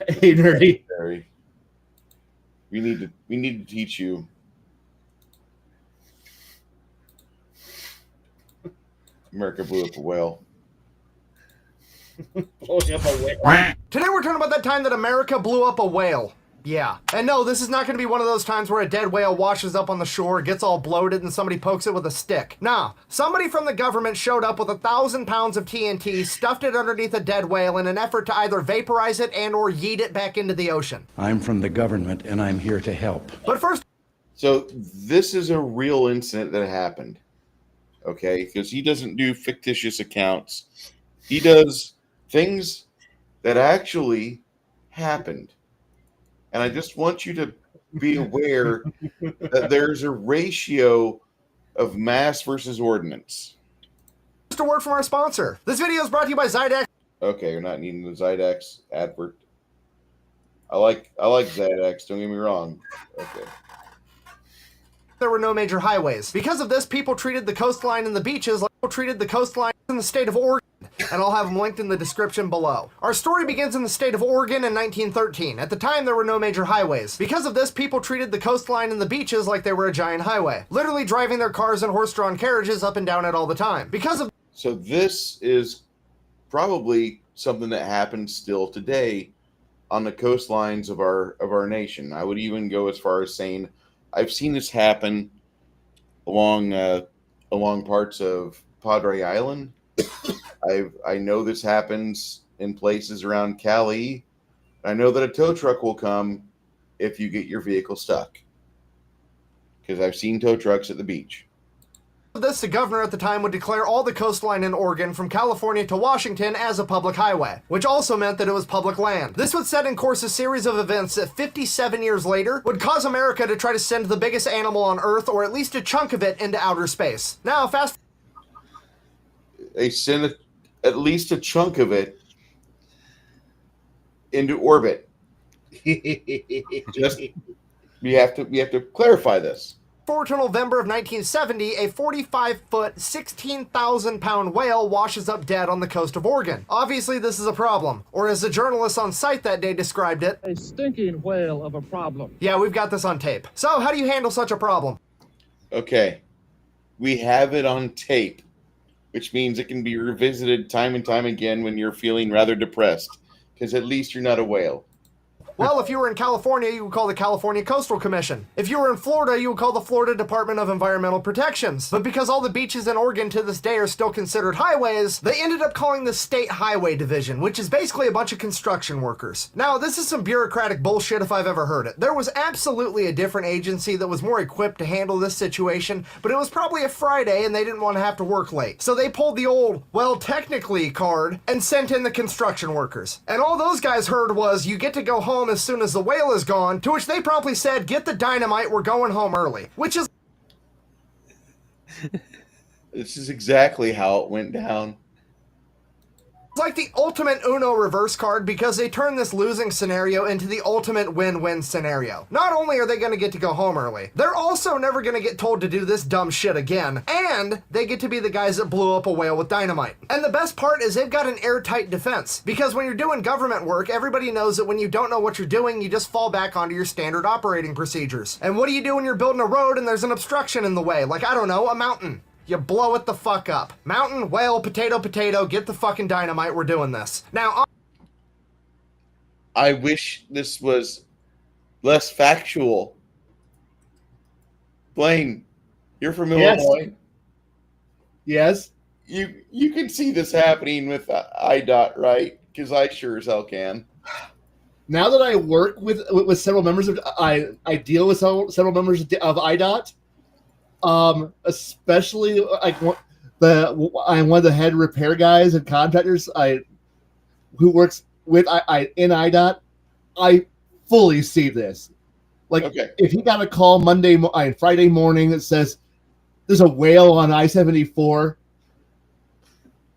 Hey, nerdy. We need to teach you. America blew up a whale. Blowing up a whale. Today we're talking about that time that America blew up a whale. Yeah. And no, this is not going to be one of those times where a dead whale washes up on the shore, gets all bloated, and somebody pokes it with a stick. Nah, somebody from the government showed up with 1,000 pounds of TNT, stuffed it underneath a dead whale in an effort to either vaporize it and or yeet it back into the ocean. I'm from the government, and I'm here to help. But first... So this is a real incident that happened, okay? Because he doesn't do fictitious accounts. He does things that actually happened. And I just want you to be aware that there's a ratio of mass versus ordnance. Just a word from our sponsor. This video is brought to you by Zydex. Okay, you're not needing the Zydex advert. I like Zydex, don't get me wrong. Okay. There were no major highways. Because of this, people treated the coastline and the beaches like people treated the coastline in the state of Oregon, and I'll have them linked in the description below. Our story begins in the state of Oregon in 1913. At the time, there were no major highways. Because of this, people treated the coastline and the beaches like they were a giant highway, literally driving their cars and horse-drawn carriages up and down it all the time. So this is probably something that happens still today on the coastlines of our nation. I would even go as far as saying I've seen this happen along parts of Padre Island. I know this happens in places around Cali. I know that a tow truck will come if you get your vehicle stuck, because I've seen tow trucks at the beach. The governor at the time would declare all the coastline in Oregon from California to Washington as a public highway, which also meant that it was public land. This would set in course a series of events that 57 years later would cause America to try to send the biggest animal on Earth, or at least a chunk of it, into outer space. Now, They send at least a chunk of it into orbit. Just we have to clarify this. forward to November of 1970, a 45-foot, 16,000-pound whale washes up dead on the coast of Oregon. Obviously, this is a problem, or as the journalist on site that day described it, a stinking whale of a problem. Yeah, we've got this on tape. So, how do you handle such a problem? Okay, we have it on tape, which means it can be revisited time and time again when you're feeling rather depressed, because at least you're not a whale. Well, if you were in California, you would call the California Coastal Commission. If you were in Florida, you would call the Florida Department of Environmental Protections. But because all the beaches in Oregon to this day are still considered highways, they ended up calling the State Highway Division, which is basically a bunch of construction workers. Now, this is some bureaucratic bullshit if I've ever heard it. There was absolutely a different agency that was more equipped to handle this situation, but it was probably a Friday and they didn't want to have to work late. So they pulled the old, well, technically card and sent in the construction workers. And all those guys heard was, you get to go home as soon as the whale is gone, to which they promptly said, get the dynamite, we're going home early. Which is... This is exactly how it went down. It's like the ultimate Uno reverse card, because they turn this losing scenario into the ultimate win-win scenario. Not only are they going to get to go home early, they're also never going to get told to do this dumb shit again, and they get to be the guys that blew up a whale with dynamite. And the best part is they've got an airtight defense, because when you're doing government work, everybody knows that when you don't know what you're doing, you just fall back onto your standard operating procedures. And what do you do when you're building a road and there's an obstruction in the way? Like, I don't know, a mountain. You blow it the fuck up. Mountain, whale, potato, potato, get the fucking dynamite, we're doing this. Now, I wish this was less factual. Blaine, you're from Illinois. Yes. You can see this happening with IDOT, right? Because I sure as hell can. Now that I work with several members of, I deal with several members of IDOT. Especially like I'm one of the head repair guys and contractors who works with in IDOT. I fully see this. Like, okay. If he got a call Friday morning that says there's a whale on I-74,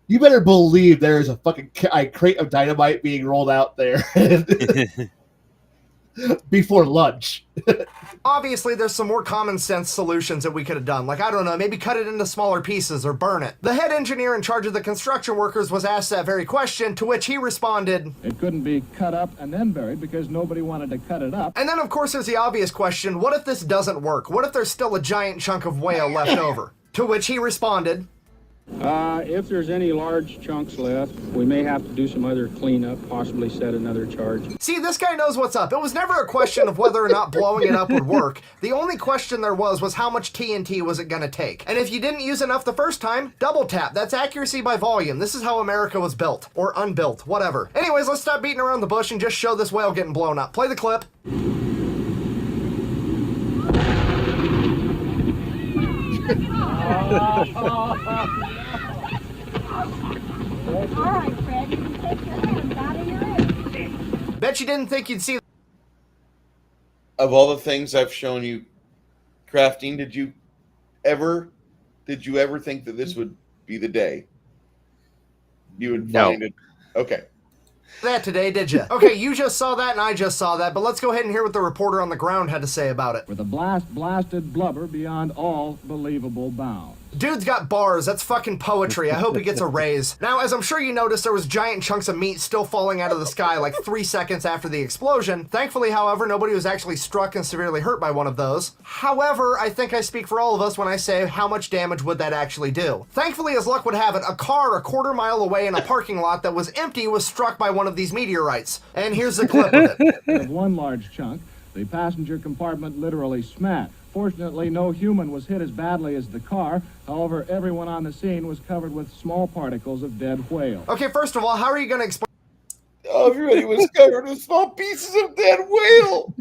you better believe there is a fucking crate of dynamite being rolled out there before lunch. Obviously, there's some more common sense solutions that we could have done. Like, I don't know, maybe cut it into smaller pieces or burn it. The head engineer in charge of the construction workers was asked that very question, to which he responded, It couldn't be cut up and then buried because nobody wanted to cut it up. and then of course there's the obvious question, what if this doesn't work? What if there's still a giant chunk of whale left over? To which he responded, If there's any large chunks left, we may have to do some other cleanup, possibly set another charge. See, this guy knows what's up. It was never a question of whether or not blowing it up would work. The only question there was how much TNT was it gonna take? And if you didn't use enough the first time, double tap. That's accuracy by volume. This is how America was built. Or unbuilt, whatever. Anyways, let's stop beating around the bush and just show this whale getting blown up. Play the clip. All right, Fred, you can take your hands out of your ears. Bet you didn't think you'd see... of all the things I've shown you crafting, did you ever think that this would be the day you would No. find it? Okay. That today, did you? Okay, you just saw that and I just saw that, but let's go ahead and hear what the reporter on the ground had to say about it. With a blasted blubber beyond all believable bounds. Dude's got bars. That's fucking poetry. I hope he gets a raise. Now, as I'm sure you noticed, there was giant chunks of meat still falling out of the sky like 3 seconds after the explosion. Thankfully, however, nobody was actually struck and severely hurt by one of those. However, I think I speak for all of us when I say how much damage would that actually do. Thankfully, as luck would have it, a car a quarter mile away in a parking lot that was empty was struck by one of these meteorites. And here's the clip of it. Of one large chunk, the passenger compartment literally smashed. Fortunately, no human was hit as badly as the car. However, everyone on the scene was covered with small particles of dead whale. Okay, first of all, how are you going to explain? Everybody was covered with small pieces of dead whale.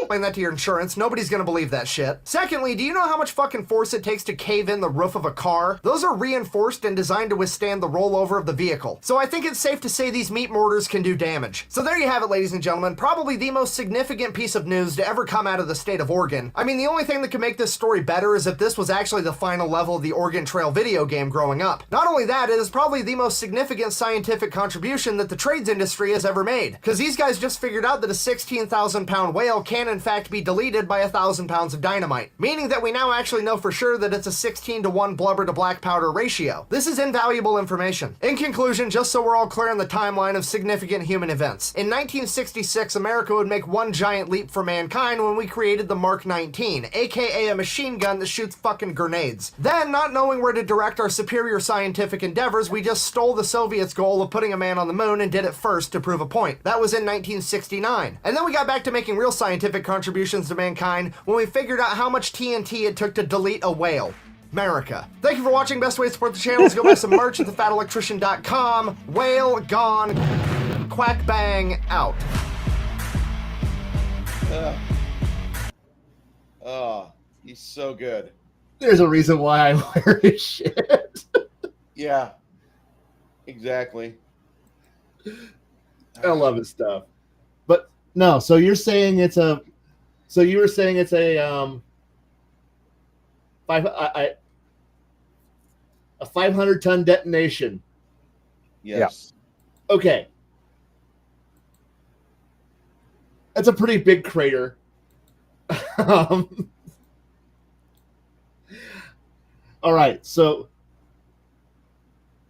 Explain that to your insurance. Nobody's gonna believe that shit. Secondly, do you know how much fucking force it takes to cave in the roof of a car? Those are reinforced and designed to withstand the rollover of the vehicle. So I think it's safe to say these meat mortars can do damage. So there you have it, ladies and gentlemen. Probably the most significant piece of news to ever come out of the state of Oregon. I mean, the only thing that could make this story better is if this was actually the final level of the Oregon Trail video game growing up. Not only that, it is probably the most significant scientific contribution that the trades industry has ever made. Because these guys just figured out that a 16,000 pound whale can in fact be deleted by 1,000 pounds of dynamite, meaning that we now actually know for sure that it's a 16-to-1 blubber to black powder ratio. This is invaluable information. In conclusion, just so we're all clear on the timeline of significant human events, in 1966, America would make one giant leap for mankind when we created the Mark 19, aka a machine gun that shoots fucking grenades. Then, not knowing where to direct our superior scientific endeavors, we just stole the Soviets' goal of putting a man on the moon and did it first to prove a point. That was in 1969. And then we got back to making real scientific contributions to mankind when we figured out how much TNT it took to delete a whale. America. Thank you for watching. Best way to support the channel is go buy some merch at thefatelectrician.com. Whale gone. Quack bang out. Oh, he's so good. There's a reason why I wear his shit. Yeah, exactly. I love his stuff. But no, so you're saying it's a. So you were saying it's a a 500-ton detonation. Yes. Okay. That's a pretty big crater. All right, so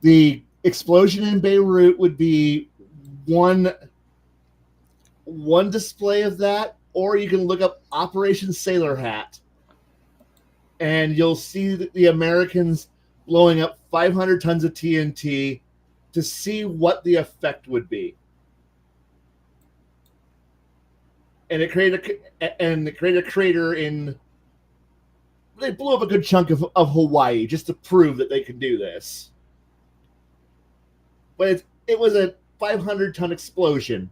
the explosion in Beirut would be one display of that, or you can look up Operation Sailor Hat, and you'll see the Americans blowing up 500 tons of TNT to see what the effect would be. And it created a crater in. They blew up a good chunk of Hawaii just to prove that they could do this. But it was a 500-ton explosion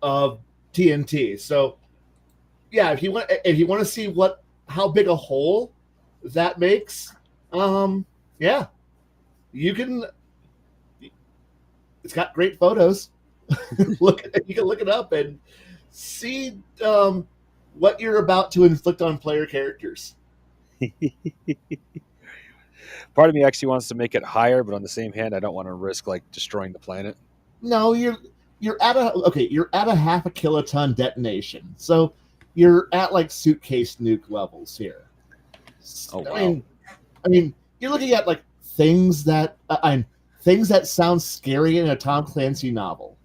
of TNT. So, yeah, if you want to see how big a hole that makes, yeah, you can. It's got great photos. You can look it up and see what you're about to inflict on player characters. Part of me actually wants to make it higher, but on the same hand, I don't want to risk like destroying the planet. No, you're at a half a kiloton detonation, so you're at like suitcase nuke levels here. Oh wow! I mean, you're looking at like things that sound scary in a Tom Clancy novel,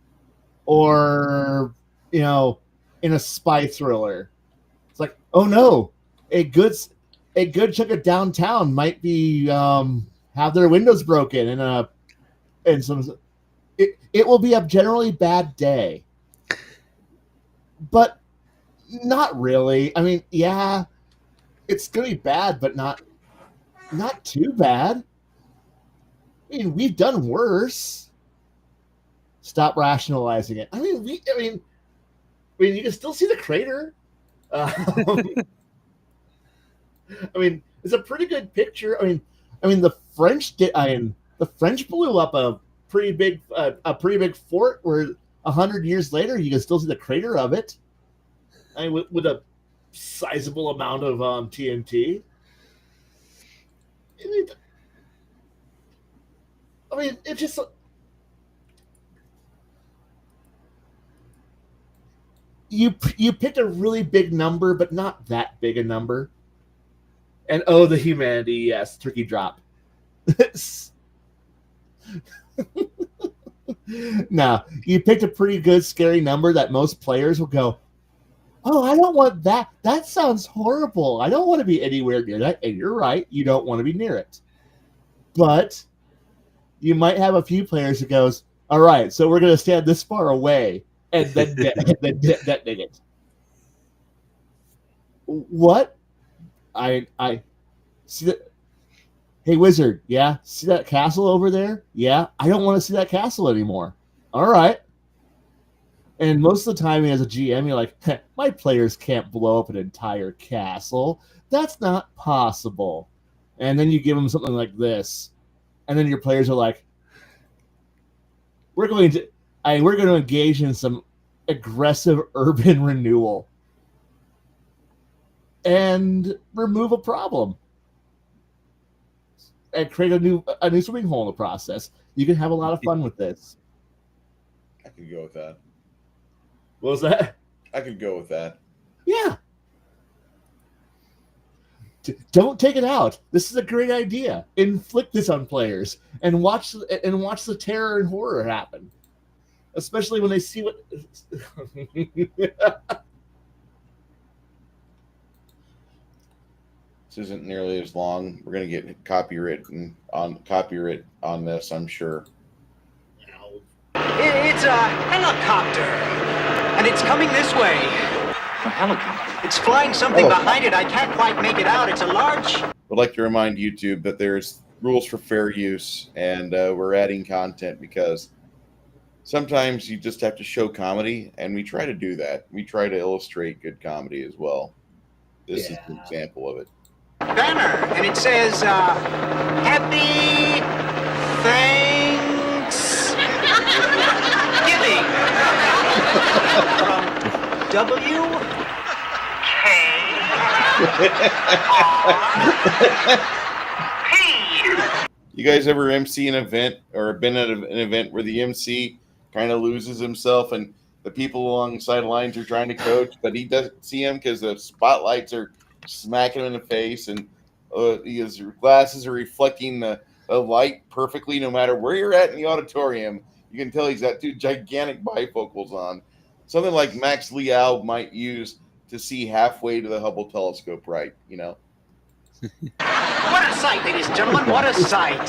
or in a spy thriller. It's like, oh no, a good chunk of downtown might be have their windows broken and some. It will be a generally bad day, but not really. I mean, yeah, it's gonna be bad, but not too bad. I mean, we've done worse. Stop rationalizing it. I mean, you can still see the crater. I mean, it's a pretty good picture. I mean, the French blew up a pretty big fort where 100 years later you can still see the crater of it. I mean, with a sizable amount of TNT. I mean, it's just. You picked a really big number, but not that big a number. And the humanity, yes, turkey drop. No, you picked a pretty good scary number that most players will go, oh, I don't want that. That sounds horrible. I don't want to be anywhere near that. And you're right, you don't want to be near it. But you might have a few players that goes, all right, so we're going to stand this far away and then detonate it. What? I see that. Hey, wizard, yeah? See that castle over there? Yeah? I don't want to see that castle anymore. All right. And most of the time as a GM, you're like, my players can't blow up an entire castle. That's not possible. And then you give them something like this. And then your players are like, we're going to engage in some aggressive urban renewal and remove a problem and create a new swimming hole in the process. You can have a lot of fun with this. I could go with that. What was that? I could go with that. Yeah. Don't take it out. This is a great idea. Inflict this on players and watch the terror and horror happen. Especially when they see what. This isn't nearly as long. We're going to get copyright on this, I'm sure. It's a helicopter, and it's coming this way. A helicopter? It's flying something behind it. I can't quite make it out. It's a large... I'd like to remind YouTube that there's rules for fair use, and we're adding content because sometimes you just have to show comedy, and we try to do that. We try to illustrate good comedy as well. This is an example of it. Banner, and it says, Happy Thanksgiving from W-K-R-P. You guys ever MC an event or been at an event where the MC kind of loses himself and the people along the sidelines are trying to coach, but he doesn't see him because the spotlights are smacking him in the face and his glasses are reflecting the light perfectly no matter where you're at in the auditorium. You can tell he's got two gigantic bifocals on. Something like Max Liao might use to see halfway to the Hubble telescope, right? You know? What a sight, ladies and gentlemen, what a sight.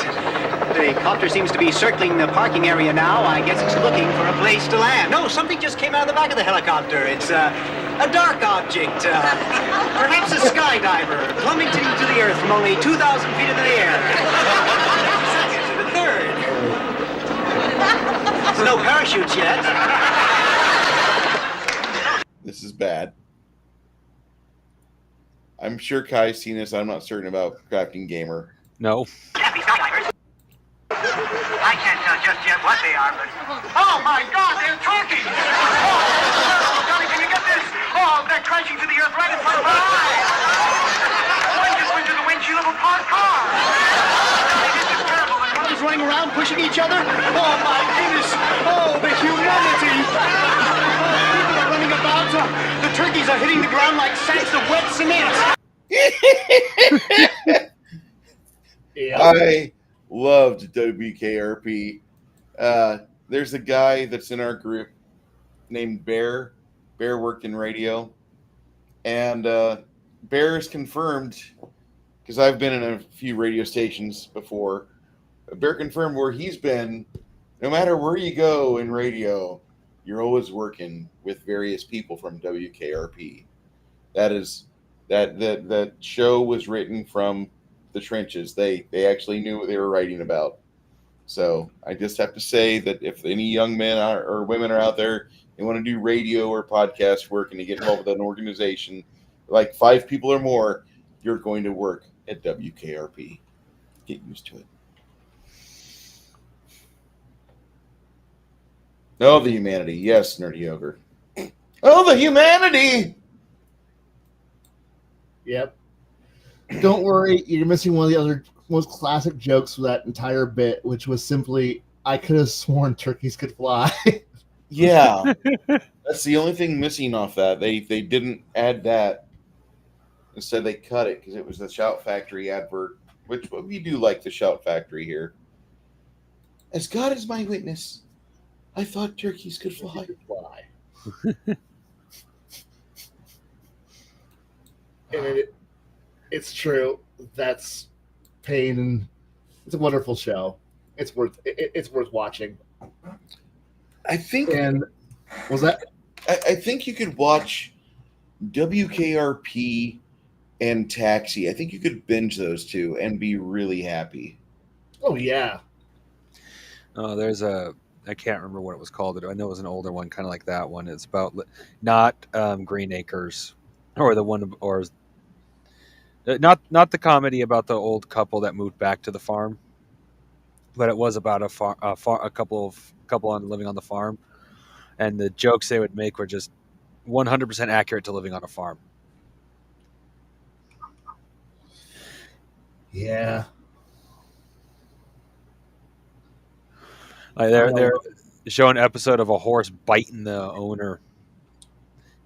The copter seems to be circling the parking area now. I guess it's looking for a place to land. No, something just came out of the back of the helicopter. It's a dark object, perhaps a skydiver, plummeting to the earth from only 2,000 feet into the air. Second to the third. There's no parachutes yet. This is bad. I'm sure Kai's seen this. I'm not certain about Crafting Gamer. No. Happy skydivers. I can't tell just yet what they are, but... Oh, my God, they're talking! Oh, Johnny, can you get this? Oh, they're crashing to the earth right in front of our eyes! One just went to the windshield of a parked car! This is terrible. The cars running around pushing each other? Oh, my goodness! Oh, the humanity! People are running about. The turkeys are hitting the ground like sacks of wet cement! I loved WKRP. There's a guy that's in our group named Bear. Bear worked in radio. And Bear is confirmed, because I've been in a few radio stations before. Bear confirmed where he's been, no matter where you go in radio, you're always working with various people from WKRP. That show was written from the trenches. They actually knew what they were writing about. So I just have to say that if any young men or women are out there, they want to do radio or podcast work and to get involved with an organization, like 5 people or more, you're going to work at WKRP. Get used to it. Oh, the humanity. Yes, Nerdy Ogre. Oh, the humanity! Yep. Don't worry, you're missing one of the other most classic jokes for that entire bit, which was simply, I could have sworn turkeys could fly. Yeah. That's the only thing missing off that. They didn't add that. Instead, they cut it because it was the Shout Factory advert, which we do like the Shout Factory here. As God is my witness, I thought turkeys could fly. And it's true. That's pain, and it's a wonderful show. It's worth watching. I think And was that? I think you could watch WKRP and Taxi. I think you could binge those two and be really happy. Oh yeah. Oh, there's I can't remember what it was called. I know it was an older one, kind of like that one. It's about not Green Acres, or the one, or not the comedy about the old couple that moved back to the farm, but it was about a couple on living on the farm, and the jokes they would make were just 100% accurate to living on a farm. Yeah. Like they're showing an episode of a horse biting the owner,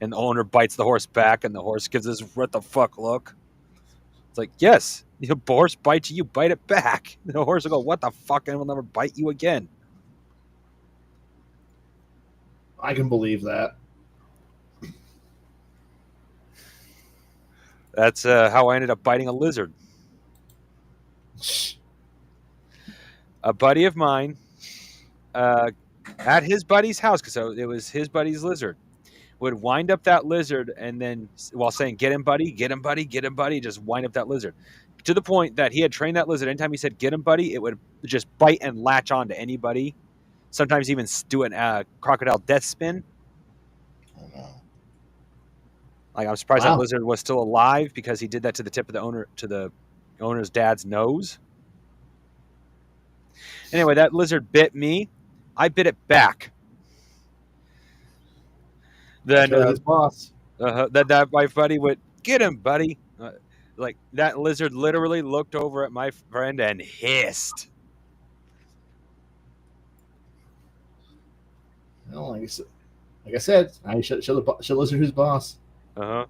and the owner bites the horse back, and the horse gives this "what the fuck" look. It's like, yes, the horse bites you, you bite it back. The horse will go, "What the fuck," and will never bite you again. I can believe that. That's how I ended up biting a lizard. A buddy of mine, at his buddy's house, because it was his buddy's lizard, would wind up that lizard, and then while saying, "Get him, buddy, get him, buddy, get him, buddy," just wind up that lizard. To the point that he had trained that lizard, anytime he said, "Get him, buddy," it would just bite and latch on to anybody. Sometimes even do a crocodile death spin. Oh, no. Like, I'm surprised Wow. that lizard was still alive, because he did that to the tip of the owner's dad's nose. Anyway, that lizard bit me. I bit it back. Then his boss. that my buddy would, "Get him, buddy." Like, that lizard literally looked over at my friend and hissed. Well, like I said, I should lizard who's boss. Uh-huh.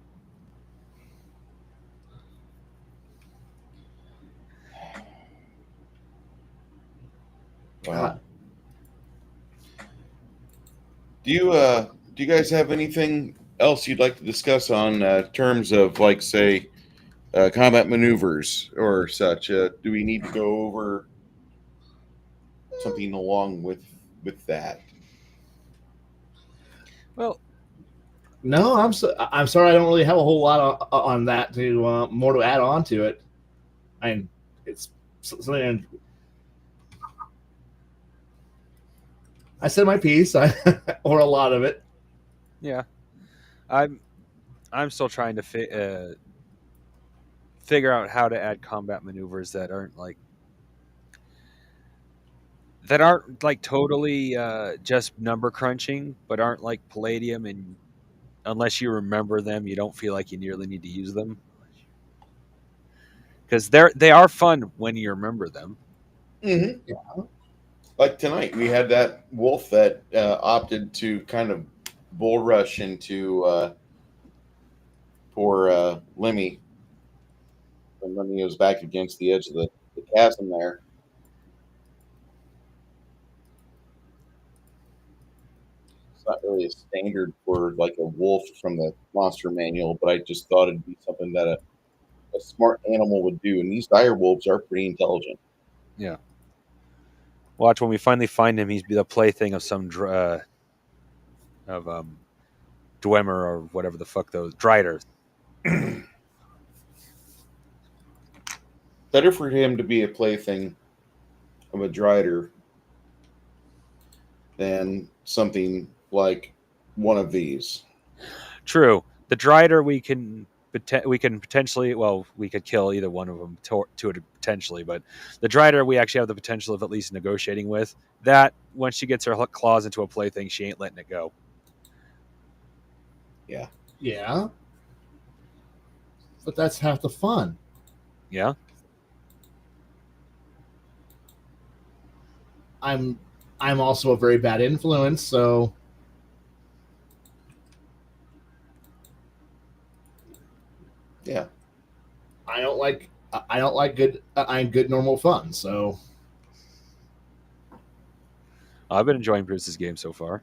Wow. Do you guys have anything else you'd like to discuss on terms of, like, say, combat maneuvers or such? Do we need to go over something along with that? Well, No, I'm sorry. I don't really have a whole lot on that to more to add on to it. It's something. I said my piece, or a lot of it. yeah, I'm still trying to figure out how to add combat maneuvers that aren't like totally just number crunching, but aren't like Palladium, and unless you remember them, you don't feel like you nearly need to use them, because they are fun when you remember them. Mm-hmm. Yeah. Like tonight, we had that wolf that opted to kind of bull rush into poor Lemmy. When Lemmy was back against the edge of the chasm there. It's not really a standard for like a wolf from the monster manual, but I just thought it'd be something that a smart animal would do. And these dire wolves are pretty intelligent. Yeah. Watch, when we finally find him, he's the plaything of some Dwemer or whatever the fuck those Drider. Better for him to be a plaything of a Drider than something like one of these. True. The Drider we can potentially, well, we could kill either one of them to potentially, but the Drider we actually have the potential of at least negotiating with. That once she gets her claws into a plaything, she ain't letting it go. Yeah. Yeah. But that's half the fun. Yeah. I'm also a very bad influence, so Yeah. I don't like good I'm good normal fun, so I've been enjoying Bruce's game so far,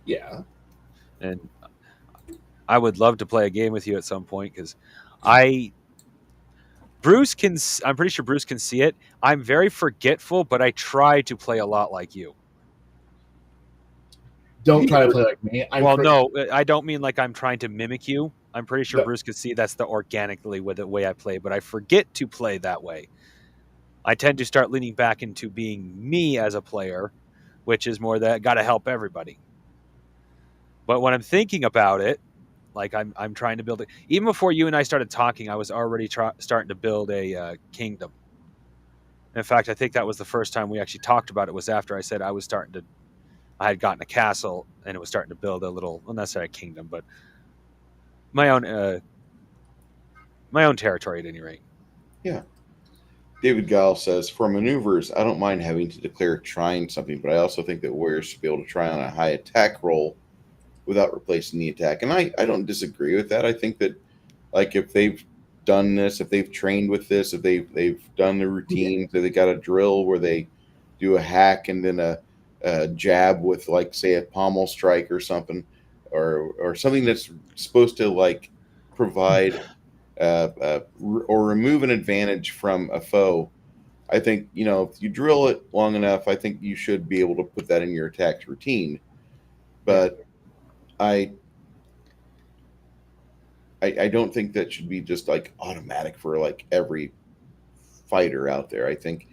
yeah. and I would love to play a game with you at some point because Bruce can. I'm pretty sure Bruce can see it. I'm very forgetful, but I try to play a lot like you. Don't try to play like me. No, I don't mean like I'm trying to mimic you. I'm pretty sure No. Bruce can see that's the organically with the way I play, but I forget to play that way. I tend to start leaning back into being me as a player, which is more that got to help everybody. But when I'm thinking about it, like I'm trying to build it. Even before you and I started talking, I was already starting to build a kingdom. In fact, I think that was the first time we actually talked about it. Was after I said I had gotten a castle and it was starting to build a little, well, not necessarily a kingdom, but my own territory at any rate. Yeah. David Gile says, for maneuvers, I don't mind having to declare trying something, but I also think that warriors should be able to try on a high attack roll without replacing the attack. And I don't disagree with that. I think that, like, if they've done this, if they've trained with this, if they've done the routines, if they got a drill where they do a hack and then a jab with, like, say, a pommel strike or something, or something that's supposed to, like, provide or remove an advantage from a foe. I think, if you drill it long enough, I think you should be able to put that in your attack routine. But I don't think that should be just like automatic for like every fighter out there. I think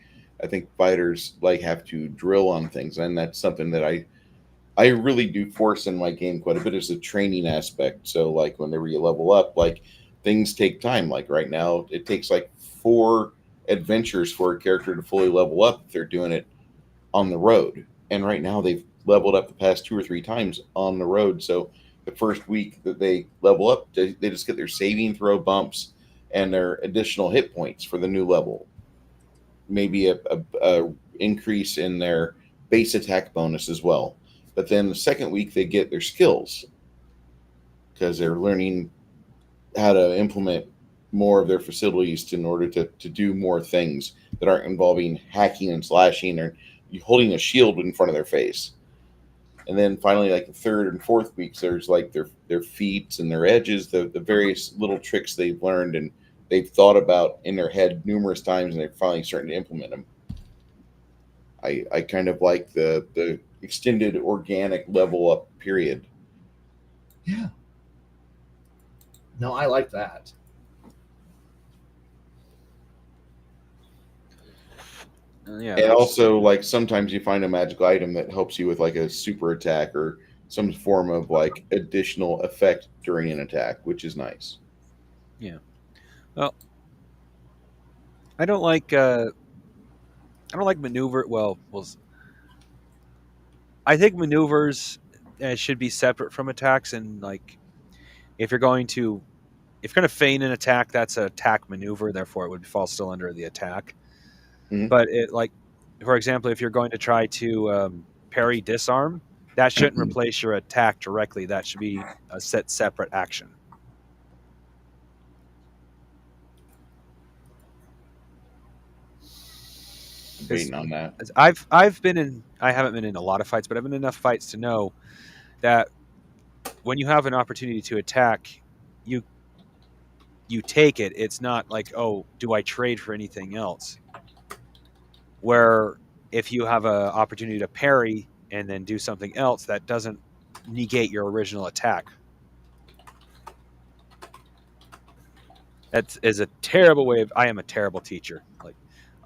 fighters like have to drill on things, and that's something that I really do force in my game quite a bit, is the training aspect. So like whenever you level up, like things take time. Like right now, it takes like 4 adventures for a character to fully level up if they're doing it on the road. And right now they've leveled up the past 2 or 3 times on the road. So the first week that they level up, they just get their saving throw bumps and their additional hit points for the new level. Maybe a increase in their base attack bonus as well. But then the second week they get their skills because they're learning how to implement more of their facilities in order to do more things that aren't involving hacking and slashing or holding a shield in front of their face. And then finally, like the third and fourth weeks, there's like their feats and their edges, the various little tricks they've learned and they've thought about in their head numerous times, and they're finally starting to implement them. I kind of like the extended organic level up period. Yeah. No, I like that. Yeah. And also, like, sometimes you find a magical item that helps you with like a super attack or some form of like additional effect during an attack, which is nice. Yeah. Well, I don't like maneuver. I think maneuvers should be separate from attacks, and like if you're going to feign an attack, that's an attack maneuver. Therefore, it would fall still under the attack. Mhm. But it, like, for example, if you're going to try to parry disarm, that shouldn't replace your attack directly. That should be a separate action. Waiting on that. I haven't been in a lot of fights, but I've been in enough fights to know that when you have an opportunity to attack, you take it. It's not like, oh, do I trade for anything else? Where if you have an opportunity to parry and then do something else, that doesn't negate your original attack. That is a terrible way of. I am a terrible teacher. Like,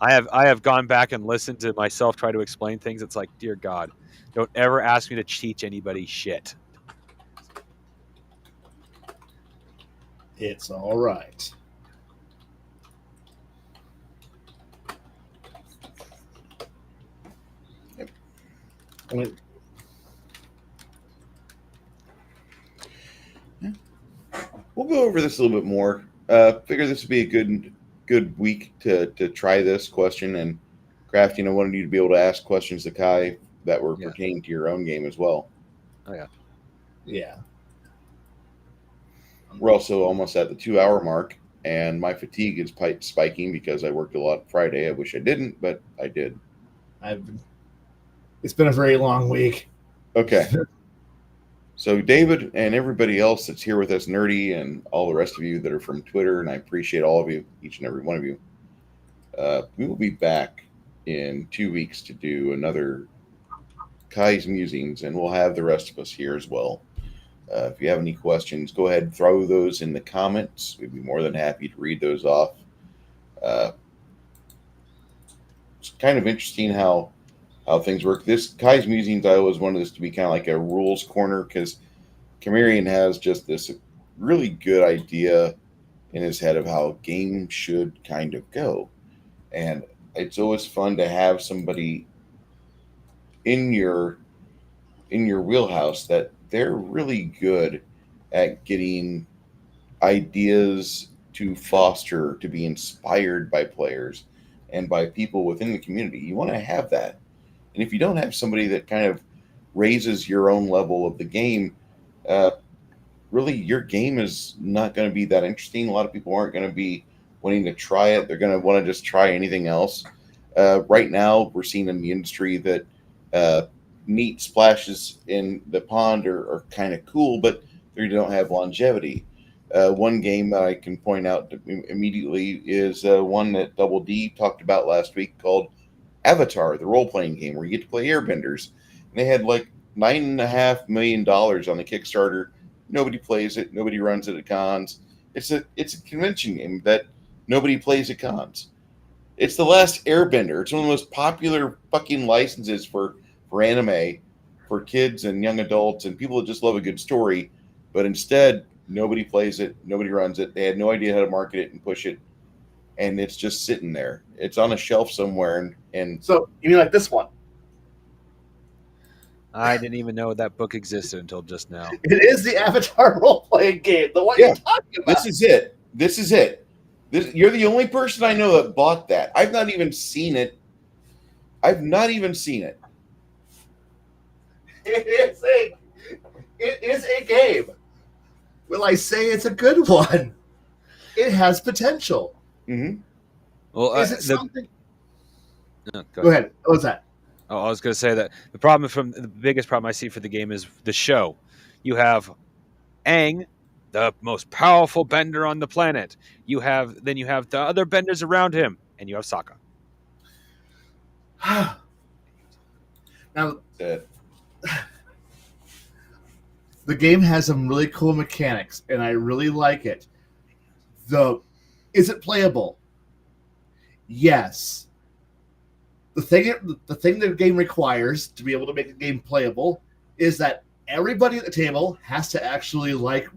I have gone back and listened to myself try to explain things. It's like, dear God, don't ever ask me to teach anybody shit. It's all right. mean, We'll go over this a little bit more. Figure this would be a good week to try this question, and Crafty, I wanted you to be able to ask questions to Kai that were pertaining to your own game as well. Oh yeah. yeah. We're also almost at the 2-hour mark, and my fatigue is spiking because I worked a lot Friday. I wish I didn't, but I did. It's been a very long week. Okay. So David and everybody else that's here with us, Nerdy, and all the rest of you that are from Twitter, and I appreciate all of you, each and every one of you. We will be back in 2 weeks to do another Kai's Musings, and we'll have the rest of us here as well. If you have any questions, go ahead and throw those in the comments. We'd be more than happy to read those off. It's kind of interesting how things work. This Kai's Musings, I always wanted this to be kind of like a rules corner because Camarian has just this really good idea in his head of how a game should kind of go. And it's always fun to have somebody in your wheelhouse that they're really good at getting ideas to foster, to be inspired by players and by people within the community. You want to have that. And if you don't have somebody that kind of raises your own level of the game, really your game is not going to be that interesting. A lot of people aren't going to be wanting to try it. They're going to want to just try anything else. Right now, we're seeing in the industry that neat splashes in the pond are kind of cool, but they don't have longevity. One game that I can point out immediately is one that Double D talked about last week called Avatar, the role-playing game where you get to play airbenders. And they had like $9.5 million on the Kickstarter. Nobody plays it. Nobody runs it at cons. It's a convention game that nobody plays at cons. It's The Last Airbender. It's one of the most popular fucking licenses for anime, for kids and young adults and people that just love a good story. But instead, nobody plays it. Nobody runs it. They had no idea how to market it and push it. And it's just sitting there. It's on a shelf somewhere. And So you mean like this one? I didn't even know that book existed until just now. It is the Avatar role-playing game. The one you're talking about. This is it. You're the only person I know that bought that. I've not even seen it. It is a game. Will I say it's a good one? It has potential. Mm-hmm. Well, Is it something? No, Go ahead. What was that? Oh, I was going to say that the biggest problem I see for the game is the show. You have Aang, the most powerful bender on the planet. Then you have the other benders around him, and you have Sokka. Now, the game has some really cool mechanics, and I really like it. Is it playable? Yes. The thing the game requires to be able to make a game playable is that everybody at the table has to actually like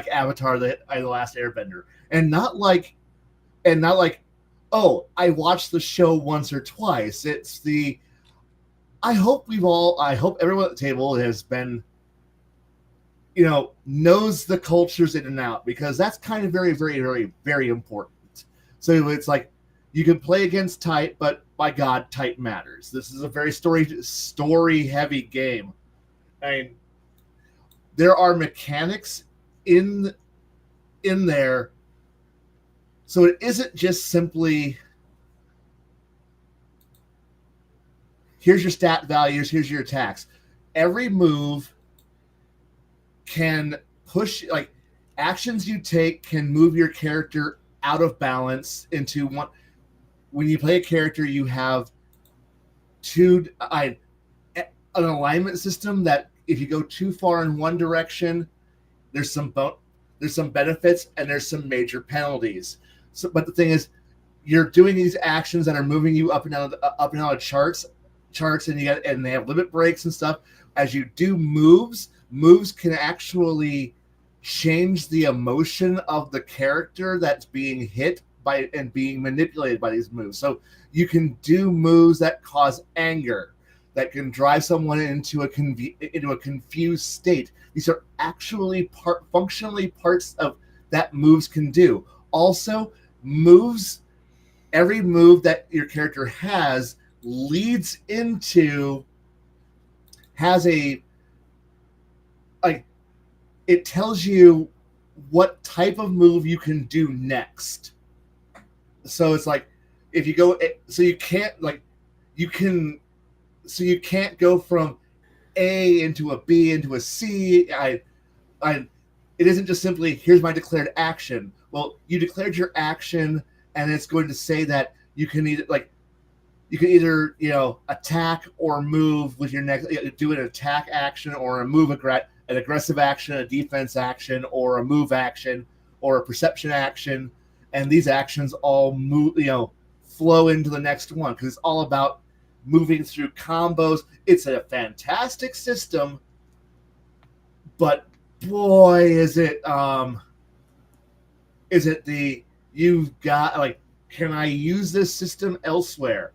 Avatar: The Last Airbender, and not like, oh, I watched the show once or twice. It's the I hope everyone at the table has been, knows the cultures in and out, because that's kind of very, very, very, very important. So it's like you can play against type, but by God, type matters. This is a very story heavy game. I mean, there are mechanics in there, so it isn't just simply here's your stat values, here's your attacks. Every move can push, like, actions you take can move your character out of balance into one. When you play a character, you have an alignment system that if you go too far in one direction, there's some benefits and there's some major penalties. So, but the thing is, you're doing these actions that are moving you up and down the charts, and they have limit breaks and stuff. As you do moves can actually change the emotion of the character that's being hit by and being manipulated by these moves. So you can do moves that cause anger. that can drive someone into a confused state. These are actually functionally parts of that moves can do. Also, every move that your character has leads into it tells you what type of move you can do next. So it's like if you go, so you can't go from A into a B into a C. It isn't just simply here's my declared action. Well, you declared your action, and it's going to say that you can either attack or move with your next, do an attack action or a move an aggressive action, a defense action, or a move action, or a perception action, and these actions all flow into the next one because it's all about moving through combos. It's a fantastic system, but boy, you've got can I use this system elsewhere?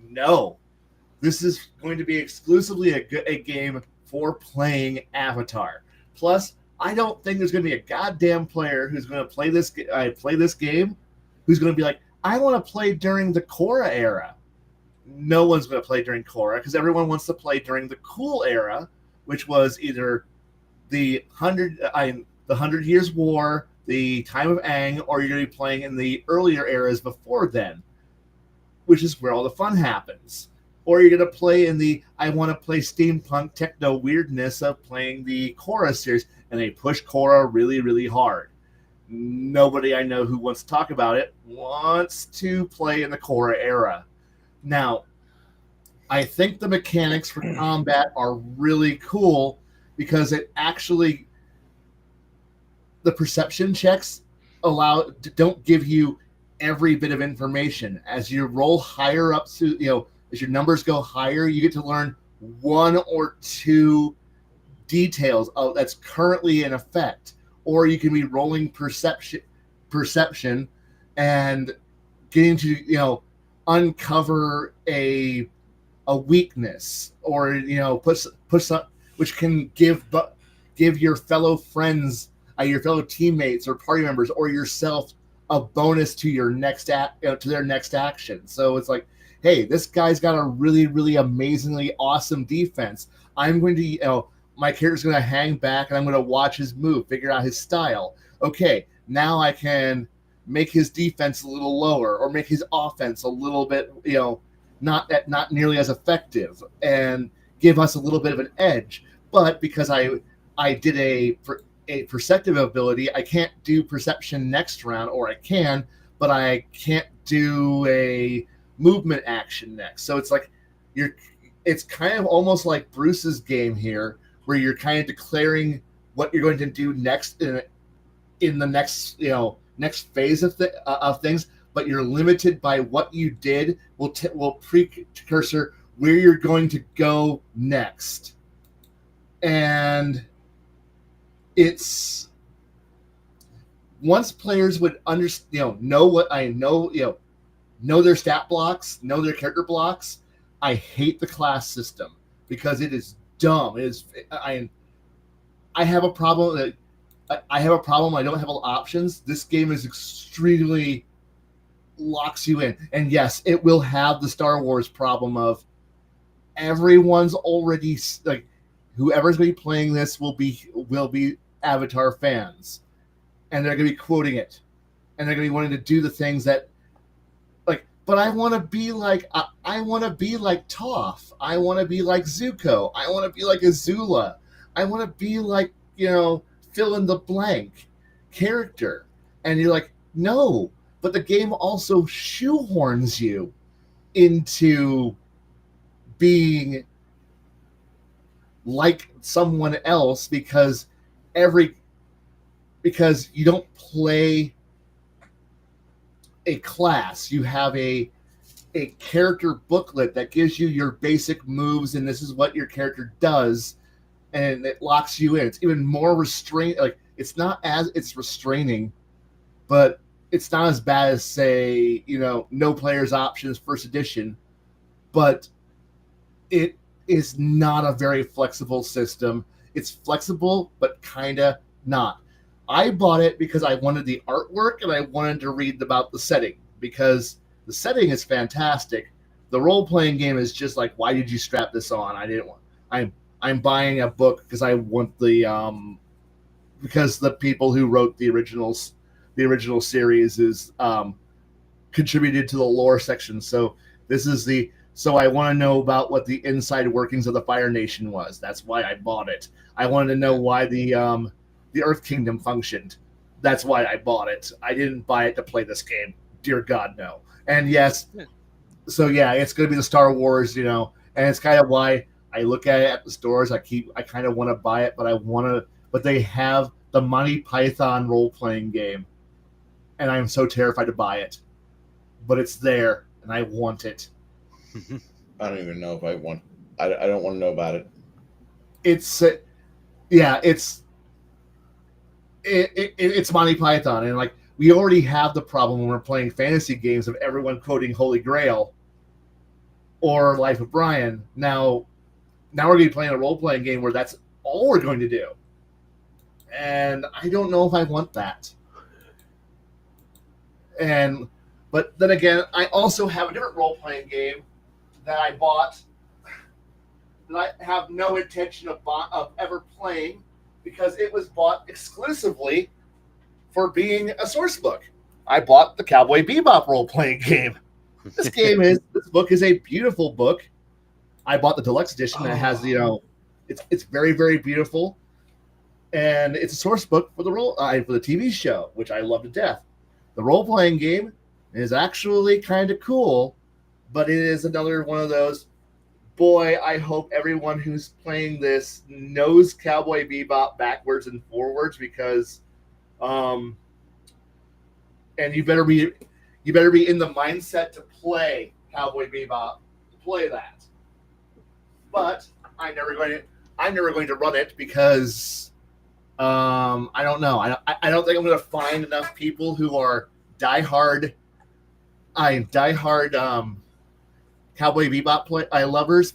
No. This is going to be exclusively a game for playing Avatar. Plus, I don't think there's going to be a goddamn player who's going to play this game who's going to be like, I want to play during the Korra era. No one's going to play during Korra because everyone wants to play during the cool era, which was either the 100 Years' War, the Time of Aang, or you're going to be playing in the earlier eras before then, which is where all the fun happens. Or you're going to play in the I want to play steampunk techno weirdness of playing the Korra series, and they push Korra really, really hard. Nobody I know who wants to talk about it wants to play in the Korra era. Now, I think the mechanics for combat are really cool because it actually, the perception checks don't give you every bit of information. As you roll higher up to, as your numbers go higher, you get to learn one or two details that's currently in effect. Or you can be rolling perception and getting to, uncover a weakness, or push some, which can give your fellow friends, your fellow teammates or party members or yourself a bonus to your next to their next action. So it's like, hey, this guy's got a really, really amazingly awesome defense. I'm going to, my character's going to hang back and I'm going to watch his move, figure out his style. Okay, now I can make his defense a little lower or make his offense a little bit, not nearly as effective, and give us a little bit of an edge. But because I did a perceptive ability, I can't do perception next round, or I can, but I can't do a movement action next. So it's like it's kind of almost like Bruce's game here, where you're kind of declaring what you're going to do next in the next next phase of things, but you're limited by what you did will precursor where you're going to go next. And it's once players would understand, know their stat blocks, know their character blocks. I hate the class system because it is dumb. I have a problem that I don't have options. This game is extremely locks you in, and yes, it will have the Star Wars problem of everyone's already whoever's going to be playing this will be Avatar fans, and they're going to be quoting it, and they're going to be wanting to do the things that but I want to be like Toph. I want to be like Zuko. I want to be like Azula. I want to be like, fill in the blank character. And you're like, no, but the game also shoehorns you into being like someone else because you don't play a class. You have a character booklet that gives you your basic moves, and this is what your character does, and it locks you in. It's even more restraint. It's restraining, but it's not as bad as, say, no player's options first edition, but is not a very flexible system. It's flexible, but kind of not. I bought it because I wanted the artwork and I wanted to read about the setting, because the setting is fantastic. The role-playing game is just like, why did you strap this on? I didn't want. I'm buying a book because I want the because the people who wrote the original series is contributed to the lore section. So this is so I want to know about what the inside workings of the Fire Nation was. That's why I bought it. I wanted to know why the Earth Kingdom functioned. That's why I bought it. I didn't buy it to play this game. Dear God, no. And yes, so yeah, it's going to be the Star Wars, and it's kind of why I look at it at the stores. I kind of want to buy it, but they have the Monty Python role-playing game, and I'm so terrified to buy it. But it's there, and I want it. I don't even know if I want. I don't want to know about it. It's Monty Python, and like we already have the problem when we're playing fantasy games of everyone quoting Holy Grail or Life of Brian. Now we're going to be playing a role-playing game where that's all we're going to do, and I don't know if I want that. But then again, I also have a different role-playing game that I bought that I have no intention of ever playing, because it was bought exclusively for being a source book. I bought the Cowboy Bebop role-playing game. This book is a beautiful book. I bought the deluxe edition that has, it's very, very beautiful, and it's a source book for the TV show, which I love to death. The role-playing game is actually kind of cool, but it is another one of those, boy, I hope everyone who's playing this knows Cowboy Bebop backwards and forwards, because and you better be in the mindset to play Cowboy Bebop, to play that. But I'm never going to run it, because I don't know. I don't think I'm going to find enough people who are diehard Cowboy Bebop lovers,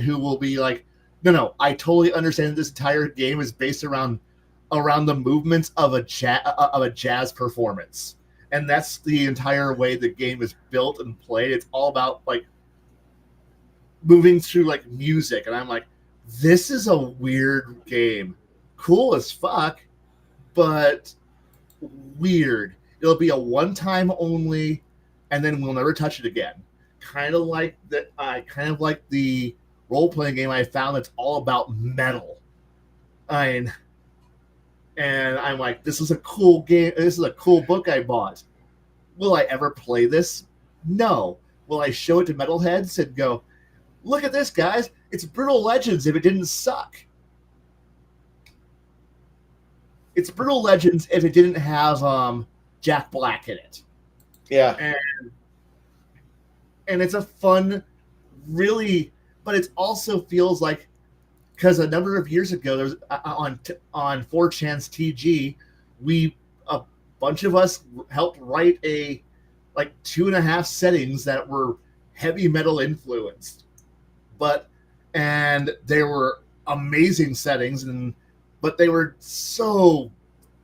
who will be like, no, I totally understand this entire game is based around the movements of a jazz performance, and that's the entire way the game is built and played. It's all about like moving through like music, and I'm like, this is a weird game, cool as fuck, but weird. It'll be a one-time only, and then we'll never touch it again. Kind of like the role-playing game I found that's all about metal. And I'm like, this is a cool game. This is a cool book I bought. Will I ever play this? No. Will I show it to metalheads and go, look at this, guys? It's Brutal Legends if it didn't suck. It's Brutal Legends if it didn't have Jack Black in it. Yeah. And it's a fun, really, but it also feels like, because a number of years ago, there was on 4chan's TG, a bunch of us helped write 2.5 settings that were heavy metal influenced, and they were amazing settings, but they were so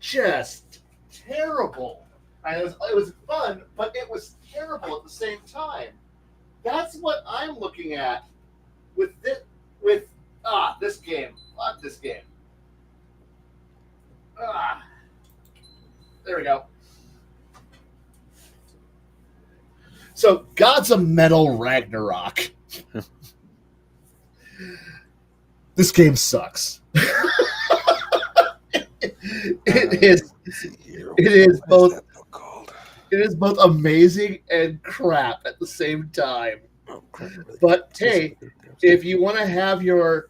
just terrible. And it was fun, but it was terrible at the same time. That's what I'm looking at with this game. Fuck this game. There we go. So, Gods of Metal Ragnarok. This game sucks. It is both amazing and crap at the same time. But hey, if you want to have your,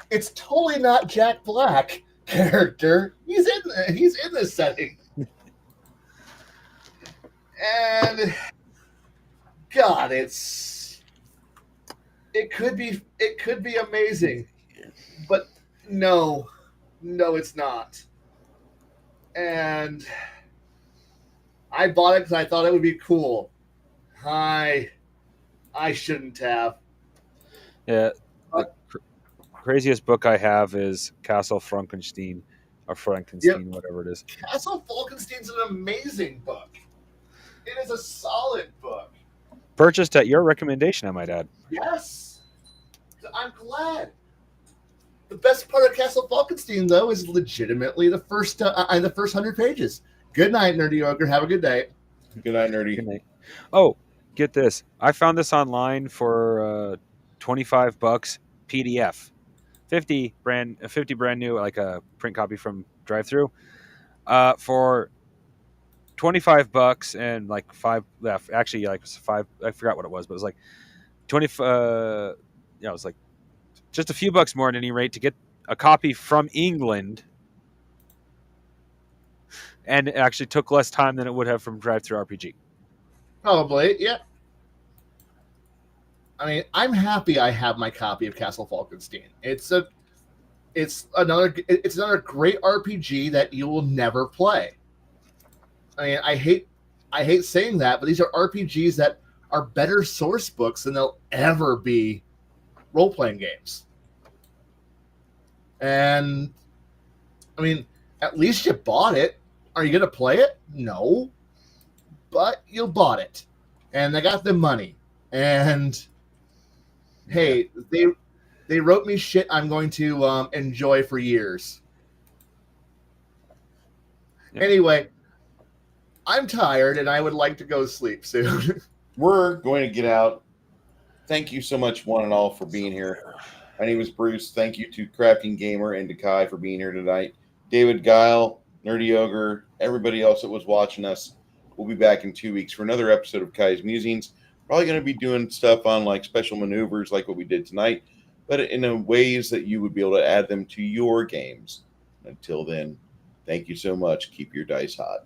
it's totally not Jack Black character. He's in this setting, and God, it could be amazing, but no, it's not. And I bought it because I thought it would be cool. I shouldn't have. Yeah, the craziest book I have is Castle Frankenstein, or Frankenstein, whatever it is. Castle Falkenstein's an amazing book. It is a solid book. Purchased at your recommendation, I might add. Yes, I'm glad. The best part of Castle Falkenstein, though, is legitimately the first 100 pages. Good night, Nerdy Ogre. Have a good day. Good night, Nerdy. Good night. Oh, get this! I found this online for $25 PDF, 50 brand new, like a print copy from drive-through, for $25 and like five. Actually, like it was five. I forgot what it was, but it was like 20. Yeah, it was like just a few bucks more at any rate to get a copy from England, and it actually took less time than it would have from drive-through RPG. Probably, yeah. I mean, I'm happy I have my copy of Castle Falkenstein. It's another great RPG that you will never play. I mean, I hate saying that, but these are RPGs that are better source books than they'll ever be role-playing games. And I mean, at least you bought it. Are you gonna play it? No. But you bought it. And they got the money. And hey, they wrote me shit I'm going to enjoy for years. Yeah. Anyway, I'm tired and I would like to go sleep soon. We're going to get out. Thank you so much, one and all, for being here. My name is Bruce. Thank you to Crafting Gamer and to Kai for being here tonight. David, Guile, Nerdy Ogre, everybody else that was watching us. We'll be back in 2 weeks for another episode of Kai's Musings. Probably going to be doing stuff on like special maneuvers like what we did tonight, but in a ways that you would be able to add them to your games. Until then, thank you so much. Keep your dice hot.